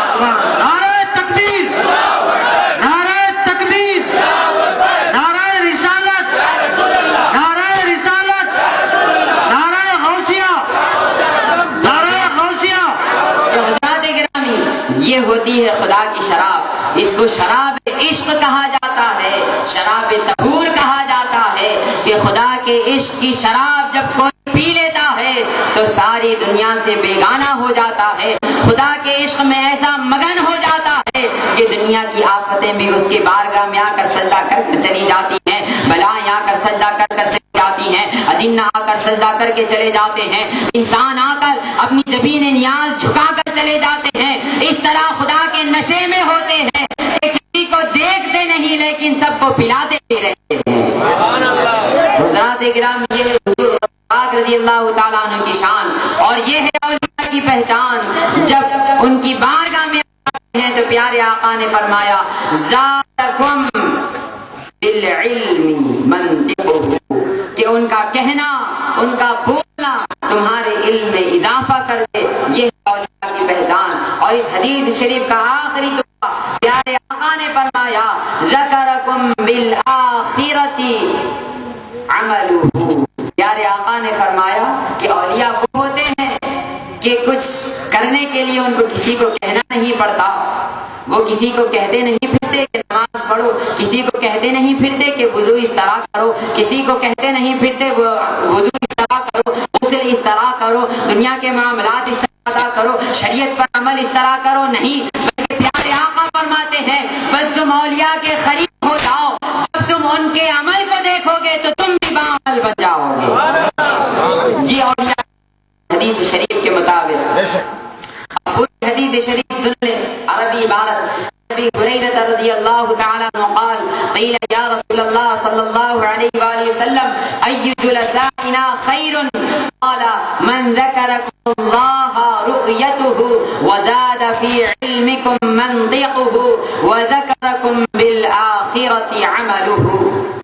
Speaker 2: نعرہ تکبیر, نعرہ تکبیر, نعرہ رسالت, نعرہ رسالت, نعرہ غوثیہ, نعرہ غوثیہ.
Speaker 1: تو حضرات گرامی یہ ہوتی ہے خدا کی شراب. اس کو شراب عشق کہا جاتا ہے, شراب طہور کہا جاتا ہے کہ خدا کے عشق کی شراب جب کوئی پی لیتا ہے تو ساری دنیا سے بیگانہ ہو جاتا ہے. خدا کے عشق میں ایسا مگن ہو جاتا ہے کہ دنیا کی آفتیں بھی اس کے بارگاہ میں آ کر سجدہ کر کر چلی جاتی ہیں, بلائیں آ کر سجدہ کر کر چلی جاتی ہیں, اجن آ کر سجدہ کر کے چلے جاتے ہیں, انسان آ کر اپنی جبین نیاز جھکا کر چلے جاتے ہیں. اس طرح خدا کے نشے میں ہوتے ہیں, کسی کو دیکھتے نہیں لیکن سب کو پلاتے بھی رہتے ہیں. حضرات کرام یہ ہے حضور پاک رضی اللہ تعالیٰ عنہ کی شان, اور یہ ہے اولیاء کی پہچان. جب ان کی بارگاہ میں آتے ہیں تو پیارے آقا نے فرمایا زادکم بالعلم منطقہ, کہ ان کا کہنا, ان کا بولنا تمہارے علم میں اضافہ کر دے. یہ اولیاء کی پہچان. اور اس حدیث شریف کا آخری ٹکڑا پیارے آقا نے فرمایا ذکرکم بالآخرۃ عملہ. پیارے آقا نے فرمایا کہ اولیاء وہ ہوتے ہیں کہ کچھ کرنے کے لیے ان کو کسی کو کہنا نہیں پڑتا. وہ کسی کو کہتے نہیں پھرتے کہ نماز پڑھو, کسی کو کہتے نہیں پھرتے کہ وضو اس طرح کرو, کسی کو کہتے نہیں پھرتے وضو اس طرح کرو, غسل اس طرح کرو, دنیا کے معاملات اس طرح ادا کرو, شریعت پر عمل اس طرح کرو. نہیں, بلکہ پیارے آقا فرماتے ہیں بس تم اولیاء کے قریب ہو جاؤ, جب تم ان کے عمل کو دیکھو گے تو تم بھی باعمل بن جاؤ گے. یہ اولیاء حدیث شریف کے مطابق. پوری حدیث شریف سن لیں, عربی عبارت. ابی ہریرہ رضی اللہ تعالی عنہ قال قیل یا رسول اللہ صلی اللہ علیہ وآلہ وسلم ای جلسائنا خیر, قال من ذکرکم اللہ رؤیتہ وزاد فی علمکم منطقہ وذکرکم بالآخرۃ عملہ.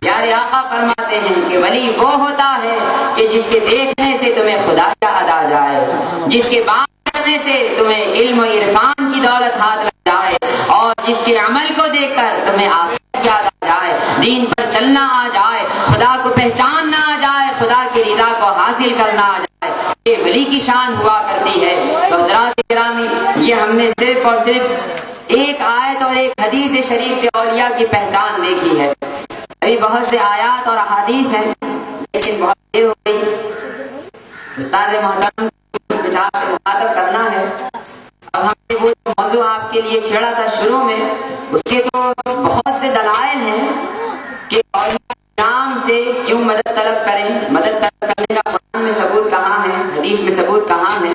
Speaker 1: پیارے آقا فرماتے ہیں کہ ولی وہ ہوتا ہے کہ جس کے دیکھنے سے تمہیں خدا یاد آ جائے, جس کے بات کرنے سے تمہیں علم و عرفان کی دولت ہاتھ لگ جائے, اور جس کے عمل کو دیکھ کر تمہیں آخرت یاد آ جائے, دین پر چلنا آ جائے, خدا کو پہچاننا آ جائے, خدا کی رضا کو حاصل کرنا آ جائے. یہ ولی کی شان ہوا کرتی ہے. تو حضرات گرامی یہ ہم نے صرف اور صرف ایک آیت اور ایک حدیث شریف سے اولیاء کی پہچان دیکھی ہے. ابھی بہت سے آیات اور احادیث ہیں لیکن بہت دیر ہو گئی. استاد محترم کتاب سے مخاطب کرنا ہے. اب ہم نے وہ موضوع آپ کے لیے چھیڑا تھا شروع میں, اس کے تو بہت سے دلائل ہیں کہ اولیاء کرام سے کیوں مدد طلب کریں. مدد طلب کرنے کا قرآن میں ثبوت کہاں ہے, حدیث میں ثبوت کہاں ہے؟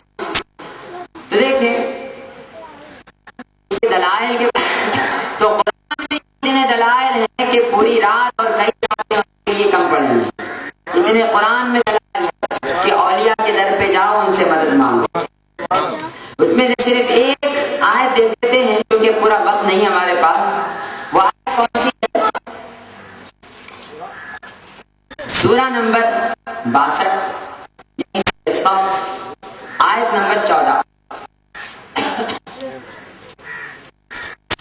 Speaker 1: تو دیکھیں دلائل کے تو قرآن میں اتنے دلائل ہیں کہ پوری رات اور کئی راتیں یہ کم پڑیں گے. اتنے قرآن میں دلائل ہیں کہ اولیاء کے در پہ جاؤ ان سے مدد مانگو. اس میں سے صرف ایک آیت دیکھ لیتے ہیں کیونکہ پورا وقت نہیں ہمارے پاس. وہ آیت کون سی ہے؟ سورہ نمبر 62 آیت نمبر 14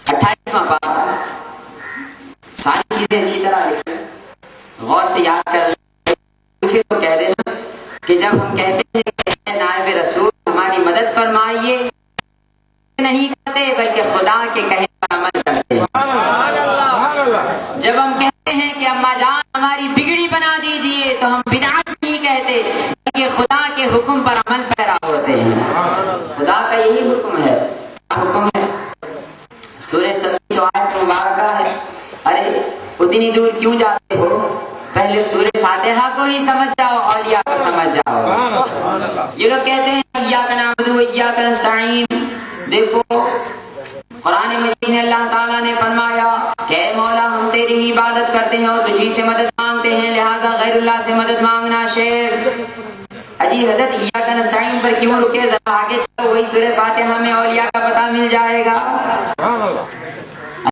Speaker 1: 28واں پارہ. ساری چیزیں اچھی طرح لکھیں, غور سے یاد کر پوچھے تو کہہ دینا کہ جب ہم کہتے ہیں کہ نائب رسول ہماری مدد فرمائیے نہیں کرتے بلکہ خدا کے کہے پر عمل کرتے ہیں. جب ہم کہتے ہیں کہ اماں جان ہماری بگڑی بنا دیجیے تو ہم بدعت نہیں کہتے بلکہ خدا کے حکم پر عمل پیرا ہوتے ہیں. خدا کا یہی حکم ہے. حکم ہے سورہ سبی جو آیت مبارکہ ہے. ارے اتنی دور کیوں جاتے ہو, پہلے سورہ فاتحہ کو ہی سمجھ جاؤ, اولیاء کو سمجھ جاؤ. یہ لوگ کہتے ہیں ایاک نعبد و ایاک نستعین. دیکھو قرآن مجید میں اللہ تعالیٰ نے فرمایا کہ اے مولا ہم تیری ہی عبادت کرتے ہیں اور تجھی سے مدد مانگتے ہیں, لہذا غیر اللہ سے مدد مانگنا شرک. اجی حضرت ایاک نستعین پر کیوں رکے, ذرا آگے چلو, وہی سورہ فاتحہ میں اولیاء کا پتہ مل جائے گا.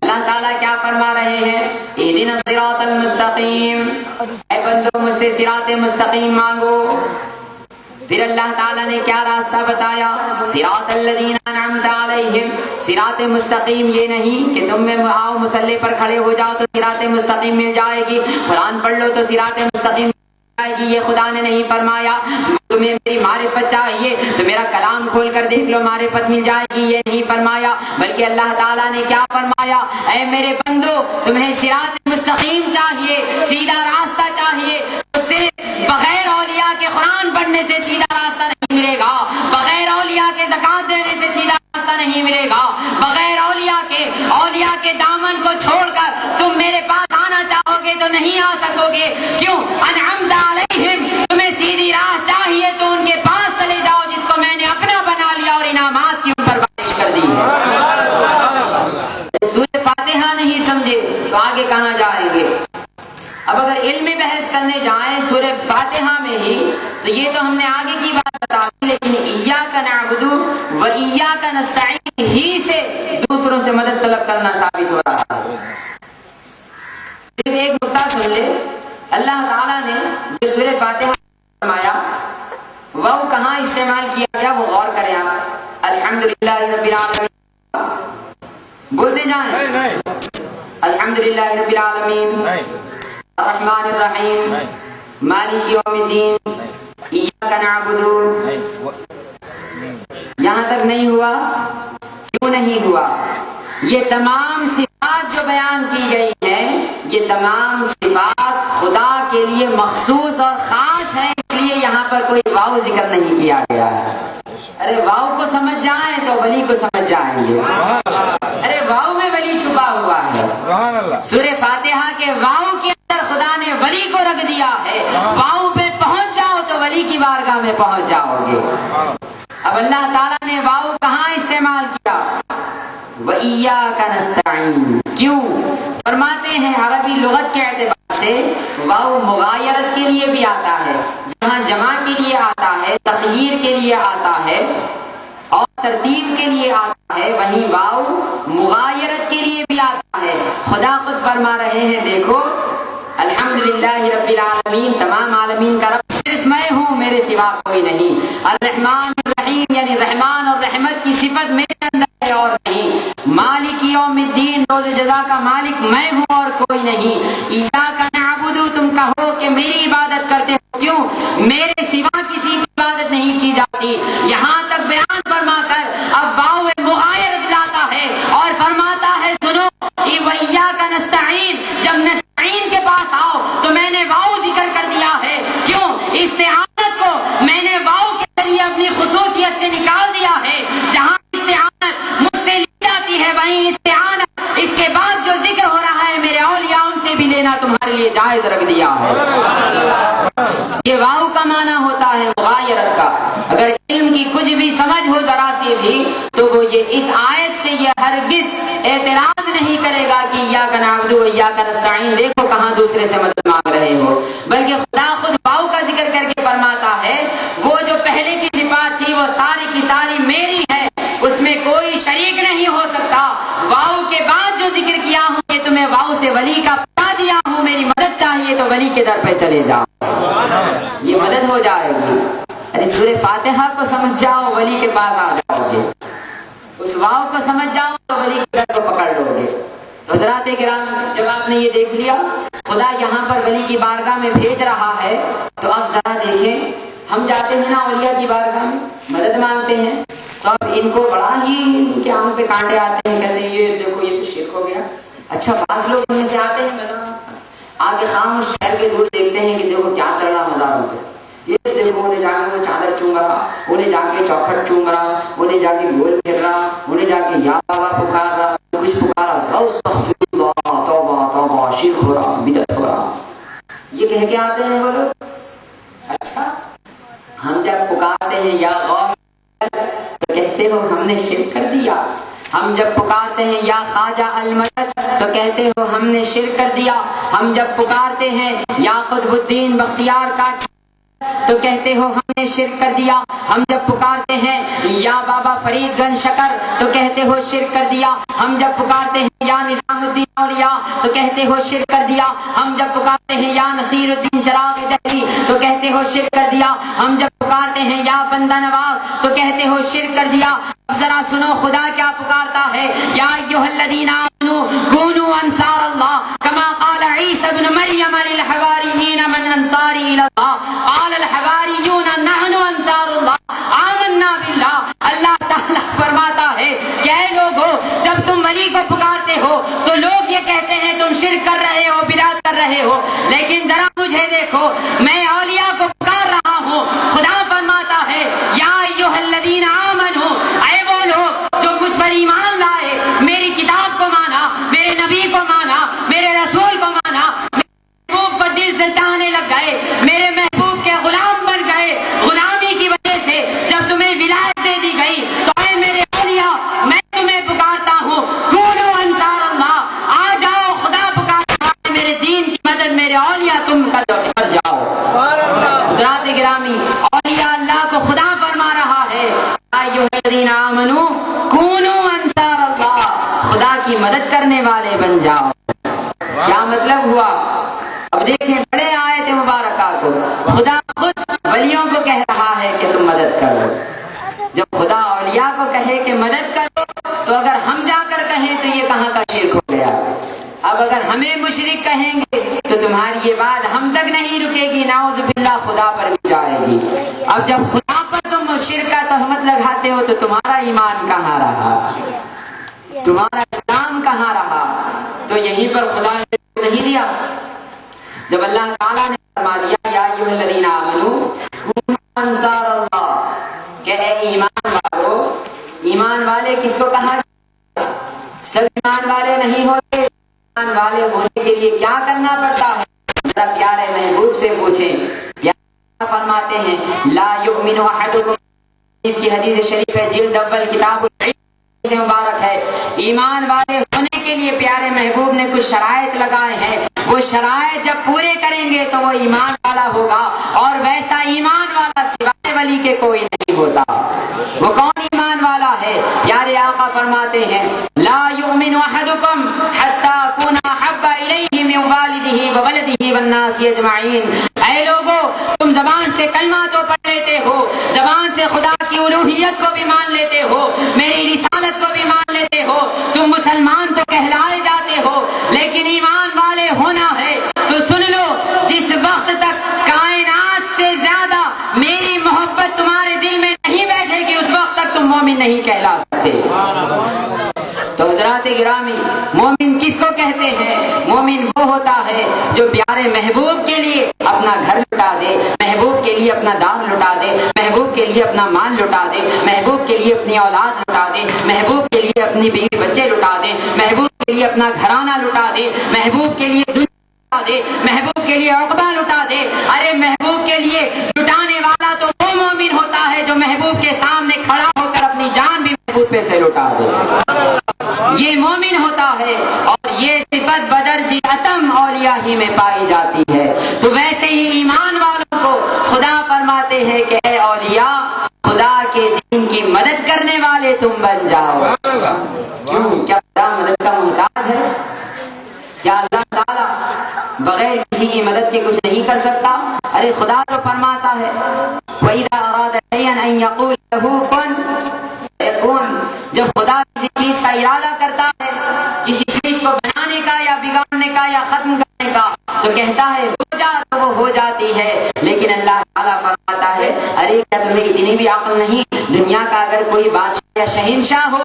Speaker 1: اللہ تعالیٰ کیا فرما رہے ہیں؟ اہدنا الصراط المستقیم, اے بندو مجھ سے صراط مستقیم مانگو. پھر اللہ تعالیٰ نے کیا راستہ بتایا؟ صراط الذین انعمت علیہم. صراط مستقیم یہ نہیں کہ تم میں آؤ مصلی پر کھڑے ہو جاؤ تو صراط مستقیم مل جائے گی, قرآن پڑھ لو تو صراط مستقیم مل جائے گی. یہ خدا نے نہیں فرمایا. تمہیں میری معرفت چاہیے تو میرا کلام کھول کر دیکھ لو معرفت مل جائے گی, یہ نہیں فرمایا. بلکہ اللہ تعالیٰ نے کیا فرمایا؟ اے میرے بندو تمہیں صراط مستقیم چاہیے, سیدھا راستہ چاہیے, تو صرف بغیر اولیاء کے قرآن پڑھنے سے سیدھا راستہ نہیں ملے گا, بغیر اولیاء کے زکات دینے سے سیدھا راستہ نہیں ملے گا, بغیر اولیاء کے دامن کو چھوڑ کر تم میرے پاس آنا چاہو گے تو نہیں آ سکو گے. کیوں؟ انعمت علیہم, تمہیں سیدھی راہ چاہیے تو ان کے پاس چلے جاؤ جس کو میں نے اپنا بنا لیا اور انعامات کی ان پر بارش کر دی ہے. سورہ فاتحہ نہیں سمجھے تو آگے کہاں جائیں گے؟ اب اگر علم بحث کرنے جائیں سورہ فاتحہ میں ہی تو یہ تو ہم نے آگے کی بات بتا دی, لیکن ایاک نعبد و ایاک نستعین ہی سے دوسروں سے مدد طلب کرنا ثابت ہو رہا ہے. صرف ایک نقطہ سن لے, اللہ تعالیٰ نے جو سورہ فاتحہ فرمایا وہ کہاں استعمال کیا گیا وہ غور کریں آپ. الحمدللہ رب العالمین بولتے جائیں, الحمدللہ رب العالمین الرحمن الرحیم مالک یوم الدین ایاک نعبد. یہاں تک نہیں ہوا. کیوں نہیں ہوا؟ یہ تمام صفات جو بیان کی گئی ہیں یہ تمام صفات خدا کے لیے مخصوص اور خاص ہیں, اس لیے یہاں پر کوئی واو ذکر نہیں کیا گیا ہے. ارے واو کو سمجھ جائیں تو ولی کو سمجھ جائیں گے. ارے واو میں ولی چھپا ہوا ہے. سورہ فاتحہ کے واو کے اندر خدا نے ولی کو رکھ دیا ہے. واو پہ پہنچ جاؤ تو ولی کی بارگاہ میں پہنچ جاؤ گے. اب اللہ تعالیٰ نے واو کہاں استعمال کیا؟ وَإِيَّاكَ نَسْتَعِينُ. کیوں؟ فرماتے ہیں عربی لغت کے اعتبار سے واو مغایرت کے لیے بھی آتا ہے, جہاں جمع کے لیے آتا ہے, تخییر کے لیے آتا ہے اور ترتیب کے لیے آتا ہے, وہیں واو مغایرت کے لیے بھی آتا ہے. خدا خود فرما رہے ہیں دیکھو الحمدللہ رب العالمین, تمام عالمین کا رب صرف میں ہوں, میرے سوا کوئی نہیں. الرحمن الرحیم یعنی رحمان اور رحمت کی صفت میرے اندر ہے اور نہیں. مالک یوم الدین, روز جزا کا مالک میں ہوں اور کوئی نہیں. ایاک نعبد, تم کہو کہ میری عبادت کرتے ہو, کیوں؟ میرے سوا کسی کی عبادت نہیں کی جاتی. یہاں تک بیان فرما کر اب واو مغایرت لاتا ہے اور فرماتا ہے سنو وَإِيَّاكَ نَسْتَعِينُ. جب نستعین کے پاس آؤ تو میں نے واو ذکر کر دیا ہے. کیوں؟ استعانت کو میں نے واو کے ذریعے اپنی خصوصیت سے نکال دیا ہے. جہاں استعانت مجھ سے لی جاتی ہے وہیں استعانت اس کے بعد جو ذکر ہو رہا ہے میرے اولیاء ان سے بھی لینا تمہارے لیے جائز رکھ دیا ہے. یہ واو کا معنی ہوتا ہے مغایرت کا. اگر علم کی کچھ بھی سمجھ ہو ذرا سی بھی تو وہ یہ اس آیت سے سے یہ ہرگز اعتراض نہیں کرے گا کہ ایاک نعبد و ایاک نستعین، دیکھو کہاں دوسرے سے مدد مانگ رہے ہو، بلکہ خدا خود واؤ کا ذکر کر کے فرماتا ہے وہ جو پہلے کی صفات تھی وہ ساری کی ساری میری ہے، اس میں کوئی شریک نہیں ہو سکتا۔ واؤ کے بعد جو ذکر کیا ہوں کہ تمہیں واؤ سے ولی کا پتا دیا ہوں، میری مدد چاہیے تو ولی کے در پہ چلے جاؤ، یہ مدد ہو جائے گی۔ ارے سورہ فاتحہ کو سمجھ جاؤ ولی کے پاس آ جاؤ گے، اس واؤ کو سمجھ جاؤ تو ولی کے در کو پکڑ لو گے۔ تو حضرات کرام، جب آپ نے یہ دیکھ لیا خدا یہاں پر ولی کی بارگاہ میں بھیج رہا ہے، تو اب ذرا دیکھیں، ہم جاتے ہیں نا اولیاء کی بارگاہ میں مدد مانگتے ہیں، تو اب ان کو بڑا ہی ان کے آنکھ پہ کانٹے آتے ہیں، کہتے ہیں یہ دیکھو یہ تو شرک ہو گیا۔ اچھا بعض لوگ ان میں سے آتے ہیں مدد آ کے خاموش ٹھہر کے دور دیکھتے ہیں کہ دیکھو کیا چل رہا مزاروں پہ، یہ دیکھو انہیں جا کے وہ چادر چوم رہا، انہیں جا کے چوکھٹ چوم رہا، انہیں جا کے گول پھر رہا، انہیں جا کے یا بابا پکار رہا، کچھ پکارا استغفر اللہ، توبہ توبہ، شرک ہو رہا، بدعت ہو رہا، یہ کہہ کے آتے ہیں وہ لوگ۔ اچھا ہم جب پکارتے ہیں یا غوث تو کہتے ہو ہم نے شرک کر دیا، ہم جب پکارتے ہیں یا خواجہ المدد تو کہتے ہو ہم نے شرک کر دیا، ہم جب پکارتے ہیں یا قطب الدین بختیار کا تو کہتے ہو ہم نے شرک کر دیا، ہم جب پکارتے ہیں یا بابا فرید گنج شکر تو کہتے ہو شرک کر دیا، ہم جب پکارتے ہیں یا نظام الدین اولیاء تو کہتے ہو شرک کر دیا، ہم جب پکارتے ہیں یا نصیر الدین چراغ دہلی تو کہتے ہو شرک کر دیا، ہم جب پکارتے ہیں یا بندہ نواز تو کہتے ہو شرک کر دیا۔ اب ذرا سنو خدا کیا پکارتا ہے، یا ایھا الذین آمنوا کونوا انصار اللہ کما قال عیسی ابن مریم للحواریین من انصاری الی اللہ قال الحواریون نحن انصار اللہ آمنا باللہ۔ اللہ تعالیٰ فرماتا ہے کہ اے لوگو، جب تم ولی کو پکارتے ہو تو لوگ یہ کہتے ہیں تم شرک کر رہے ہو، بدعت کر رہے ہو، لیکن ذرا مجھے دیکھو، میں اولیاء کو پکار رہا ہوں۔ خدا فرماتا ہے یا ایھا الذین آمنوا، اے وہ لوگ جو مجھ پر ایمان لائے، میری کتاب کو مانا، میرے نبی کو مانا، میرے رسول کو مانا، میرے محبوب کو دل سے چاہنے لگ گئے، میرے محبوب کے غلام بن گئے، غلامی کی وجہ سے جب تمہیں ولایت دے دی گئی تو اے میرے اولیاء میں تمہیں پکارتا ہوں، کونو انصار اللہ، آ جاؤ، خدا پکارتا ہے میرے دین کی مدد، میرے اولیاء تم کر جاؤ۔ حضرات گرامی، اولیاء اللہ کو خدا فرما رہا ہے ایھا الذین آمنوا کونوا انصار اللہ، خدا کی مدد کرنے والے بن جاؤ۔ کیا مطلب ہوا؟ اب دیکھیں بڑے آیت مبارکہ کو، خدا خود ولیوں کو کہہ رہا ہے کہ تم مدد کرو۔ جب خدا اولیاء کو کہے کہ مدد کرو تو اگر ہم جا کر کہیں تو یہ کہاں کا شرک ہو گیا؟ اب اگر ہمیں مشرک کہیں گے تو تمہاری یہ بات ہم تک نہیں رکے گی، نعوذ باللہ خدا پر بھی جائے گی۔ اب جب خدا پر تم شرک کا تہمت لگاتے ہو تو تمہارا ایمان کہاں رہا، تمہارا اسلام کہاں رہا؟ تو یہیں پر خدا نے نہیں دیا، جب اللہ تعالیٰ نے فرما دیا یا ایھا الذین آمنوا کونوا انصار اللہ، کہ اے ایمان والو، ایمان والے کس کو کہا؟ سب ایمان والے نہیں ہوتے، ایمان والے ہونے کے لیے کیا کرنا پڑتا ہے؟ ذرا پیارے محبوب سے پوچھیں، فرماتے ہیں لا یؤمن احدکم کی حدیث شریف ہے، جلد اول کتاب سے مبارک ہے، ایمان والے ہونے کے لیے پیارے محبوب نے کچھ شرائط لگائے ہیں، وہ شرائط جب پورے کریں گے تو وہ ایمان والا ہوگا، اور ویسا ایمان والا سوائے ولی کے کوئی نہیں ہوتا۔ وہ کون ایمان والا ہے؟ پیارے آقا فرماتے ہیں لا یؤمن احدکم حتی اکون احب الیہ من والدہ وولدہ والناس اجمعین۔ اے لوگو، تم زبان سے کلمہ تو پڑھ لیتے ہو، زبان سے خدا کی الوہیت کو بھی مان لیتے ہو، میری رسالت کو بھی مان لیتے ہو، تم مسلمان تو کہلائے جاتے ہو، لیکن ایمان والے ہونا ہے تو سن لو، جس وقت تک کائنات سے زیادہ میری محبت تمہارے دل میں نہیں بیٹھے گی اس وقت تک تم مومن نہیں کہلا سکتے۔ تو حضرات گرامی، مومن کس کو کہتے ہیں؟ مومن وہ ہوتا ہے جو پیارے محبوب کے لیے اپنا گھر لٹا دے، محبوب کے لیے اپنا دار لٹا دے، محبوب کے لیے اپنا مال لٹا دے، محبوب کے لیے اپنی اولاد لٹا دے، محبوب کے لیے اپنی بیوی بچے لٹا دے، محبوب کے لیے اپنا گھرانہ لٹا دے، محبوب کے لیے دنیا لٹا دے، محبوب کے لیے عقبہ لٹا دے۔ ارے محبوب کے لیے لٹانے والا تو وہ مومن ہوتا ہے جو محبوب کے سامنے کھڑا ہو کر اپنی جان بھی محبوب پہ سے لٹا دے. یہ مومن ہوتا ہے اور یہ صفت بدرجی عتم اولیاء ہی میں پائی جاتی ہے. تو ویسے ہی ایمان والوں کو خدا فرماتے ہیں کہ اے اولیاء خدا کے دین کی مدد کرنے والے تم بن جاؤ. کیوں؟ کیا خدا مدد کا محتاج ہے؟ کیا اللہ تعالیٰ بغیر کسی کی مدد کے کچھ نہیں کر سکتا؟ ارے خدا تو فرماتا ہے وَإِذَا أَرَادَ شَيْئًا أَن يَقُولَ لَهُ كُن فَيَكُونُ. جب خدا کسی چیز کا ارادہ کرتا ہے، کسی چیز کو بنانے کا یا بگاڑنے کا یا ختم کرنے کا، تو کہتا ہے ہو جا تو وہ ہو جاتی ہے. لیکن اللہ تعالیٰ فرماتا ہے ارے کیا تمہیں اتنی بھی عقل نہیں؟ دنیا کا اگر کوئی بادشاہ یا شہنشاہ ہو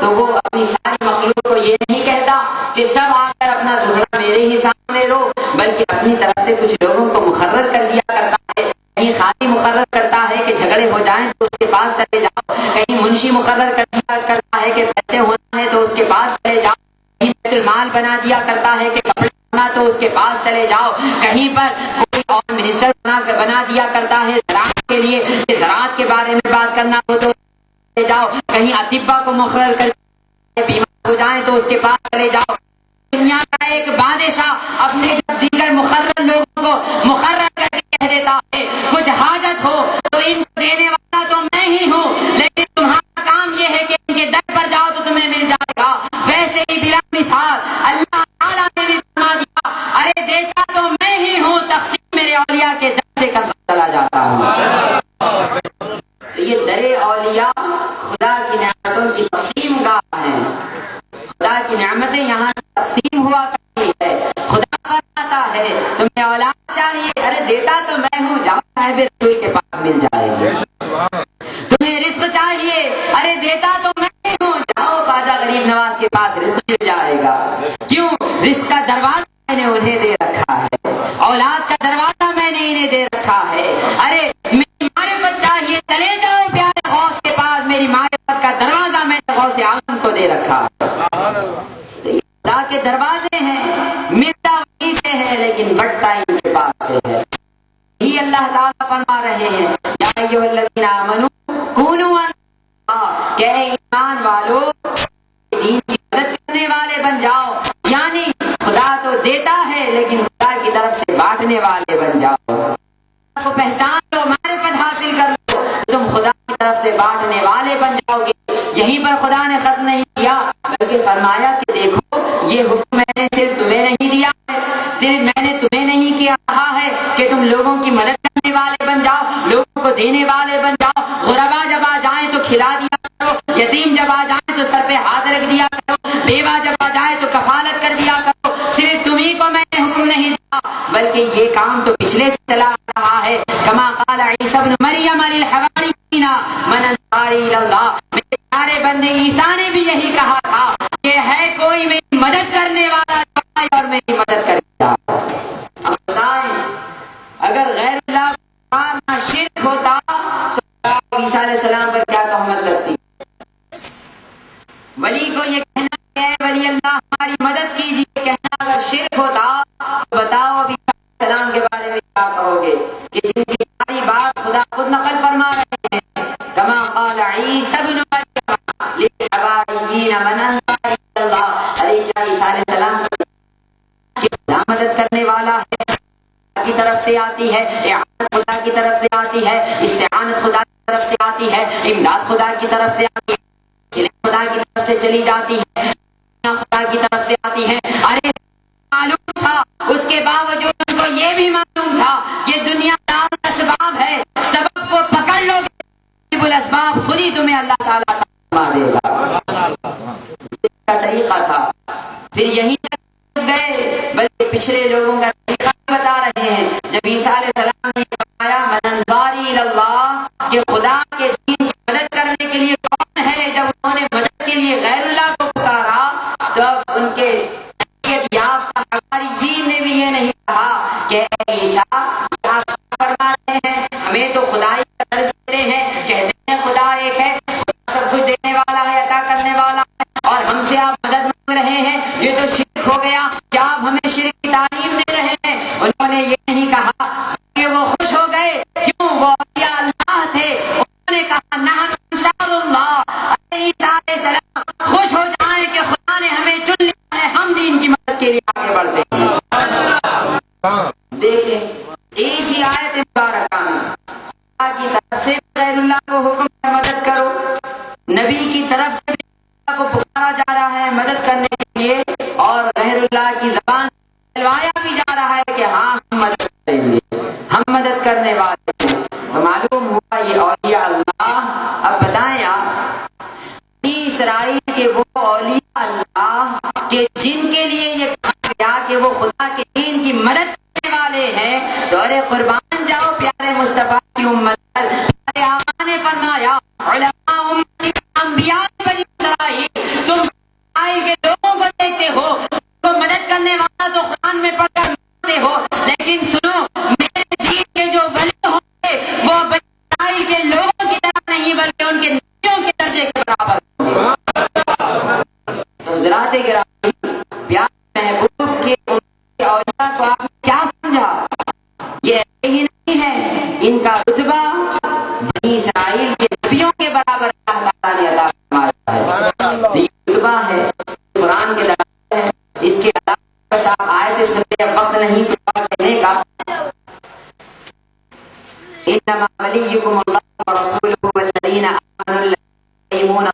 Speaker 1: تو وہ اپنی ساری مخلوق کو یہ نہیں کہتا کہ سب آ کر اپنا دھڑا میرے ہی سامنے رو، بلکہ اپنی طرف سے کچھ لوگوں کو مقرر کر دیا کرتا ہے. کہیں خالی مقرر کرتا ہے کہ جھگڑے ہو جائیں تو اس کے پاس چلے جاؤ، کہیں منشی مقرر کر دیا کرتا ہے کہ پیسے ہونا ہے تو اس کے پاس چلے جاؤ، کہیں بیت المال بنا دیا کرتا ہے کہ کپڑے ہونا تو اس کے پاس چلے جاؤ، کہیں پر کوئی اور منسٹر بنا دیا کرتا ہے زراعت کے لیے کہ زراعت کے بارے میں بات کرنا ہو تو چلے جاؤ، کہیں اطباء کو مقرر کر بیمار ہو جائیں تو اس کے پاس چلے جاؤ. دنیا کا ایک بادشاہ اپنے دیگر مقرر لوگوں کو مقرر کر کے کہہ دیتا ہے کچھ حاجت ہو تو ان کو دینے والا تو میں ہی ہوں، لیکن تمہارا کام یہ ہے کہ ان کے در پر جاؤ تو تمہیں مل جائے گا. ویسے ہی بلا مثال اللہ تعالیٰ نے بھی فرما دیا ارے دیتا تو میں ہی ہوں، تقسیم میرے اولیاء کے در سے کرتا چلا جاتا ہوں. تو یہ در اولیاء خدا کی نعمتوں کی تقسیم گاہ ہے. خدا کی نعمتیں یہاں تقسیم ہوا کرتی ہے. خدا فرماتا ہے تمہیں اولاد چاہیے، ارے دیتا تو میں ہوں، جاؤ صاحب رسول کے پاس مل جائے گی. تمہیں رزق چاہیے، ارے دیتا تو میں ہوں، جاؤ خواجہ غریب نواز کے پاس رزق مل جائے گا. کیوں؟ رزق کا دروازہ میں نے انہیں دے رکھا ہے، اولاد کا دروازہ میں نے انہیں دے رکھا ہے. ارے میری معرفت چاہیے، چلے جاؤ پیارے غوث کے پاس، میری معرفت کا دروازہ میں نے غوث اعظم کو دے رکھا ہے. تو یہ خدا کے دروازے ہیں، ملتا وہیں سے ہے لیکن بٹتا ان کے پاس سے ہے. یہ اللہ تعالیٰ فرما رہے ہیں یا ایھا الذین آمنوا کونوا کہ اے ایمان والو دین کی مدد کرنے والے بن جاؤ. یعنی خدا تو دیتا ہے لیکن خدا کی طرف سے بانٹنے والے بن جاؤ. کو پہچان لو، معرفت حاصل کر لو تو تم خدا کی طرف سے بانٹنے والے بن جاؤ گے. یہیں پر خدا نے ختم نہیں کیا بلکہ فرمایا کہ دیکھو یہ حکم میں نے صرف تمہیں نہیں دیا ہے، صرف میں نے تمہیں نہیں کہا ہے کہ تم لوگوں کی مدد کرنے والے بن جاؤ، لوگوں کو دینے والے بن جاؤ. غربا جب آ جائیں تو کھلا دیا کرو، یتیم جب آ جائیں تو سر پہ ہاتھ رکھ دیا کرو، بیوہ جب آ جائے تو کفالت کر دیا کرو. صرف تمہیں کو میں نے حکم نہیں دیا بلکہ یہ کام تو پچھلے سے چلا آ رہا ہے. کما قال عیسی ابن مریم للحواریین من انصاری الی اللہ. میرے پیارے بندے عیسیٰ نے بھی یہی کہا تھا کہ ہے کوئی میری مدد کرنے والا اور میری مدد کرے گا. اب بتائیں اگر غیر اللہ کا شرک ہوتا تو عیسیٰ علیہ السلام پر کیا تہمت لگتی؟ ولی کو یہ کہنا کہ اے ولی اللہ ہماری مدد کیجیے کہنا اگر شرک ہوتا تو بتاؤ ابھی السلام کے بارے میں کیا کہو گے کہ جن کی ساری بات خدا خود نقل فرما رہے ہیں. کما قال عیسی ابن مریم للحواریین من انصاری الی اللہ. ارے کیا عیسیٰ علیہ السلام کی خدا مدد کرنے والا ہے، کی طرف سے آتی ہے، اعانت خدا کی طرف سے آتی ہے، استعانت خدا کی طرف سے آتی ہے، امداد خدا کی طرف سے آتی ہے، خدا کی طرف سے چلی جاتی ہے، خدا کی طرف سے آتی ہے. ارے معلوم تھا، اس کے باوجود ان کو یہ بھی معلوم تھا کہ دنیا دار اسباب ہے، سبب کو پکڑ لو گے الاسباب خود ہی تمہیں اللہ تعالیٰ فرما دے گا. کا طریقہ تھا. پھر یہیں تک گئے بلکہ پچھلے لوگوں کا طریقہ بتا رہے ہیں. جب عیسیٰ علیہ السلام نے فرمایا من انصاری الی اللہ کہ خدا کے دین کی مدد کرنے کے لیے کون ہے، جب انہوں نے مدد کے لیے غیر اللہ کو پکارا تو ان کے یافتہ حواریین نے بھی یہ نہیں کہا کہ اے عیسیٰ آپ فرماتے ہیں ہمیں تو خدائی کا درس دیتے ہیں، کہتے ہیں خدا ایک ہے، خدا سب کچھ دینے والا ہے، عطا کرنے والا ہے، اور ہم سے آپ مدد مانگ رہے ہیں، یہ تو شرک ہو گیا، کیا آپ ہمیں شرک کی تعلیم دے رہے ہیں؟ انہوں نے یہ نہیں کہا کہ وہ خوش ہو گئے. کیوں؟ وہ اولیاء اللہ تھے. انہوں نے کہا نحن انصار اللہ. اولیاء اللہ کہ جن کے لیے یہ کہا گیا کہ وہ خدا کے دین کی مدد کرنے والے ہیں، تو ارے قربان جاؤ پیارے مصطفیٰ کی امت پر۔ پیارے آقا نے فرمایا علماء امتی انبیاء بنی اسرائیل، تم اسرائیل کے لوگوں کو دیکھتے ہو، تو مدد کرنے والا تو قرآن میں پڑھ کر مانتے ہو، لیکن سنو میرے دین کے جو ولی ہوں گے وہ بنی اسرائیل کے لوگوں کی طرح نہیں بلکہ ان کے نبیوں کے درجے کے برابر ہوں گے۔ تو حضرات گرامی، پیارے محبوب کے اولیاء کو آپ نے کیا سمجھا؟ یہ ہی نہیں ہے، ان کا رتبہ بنی اسرائیل کے نبیوں کے برابر اللہ تعالیٰ نے عطا فرمایا ہے۔ یہ رتبہ ہے قرآن کے درجے ہے۔ اس کے علاوہ بس آپ آیت سنتے، وقت نہیں کہنے کا۔ انما ولیکم اللہ ورسولہ والذین آمنوا الذین یقیمون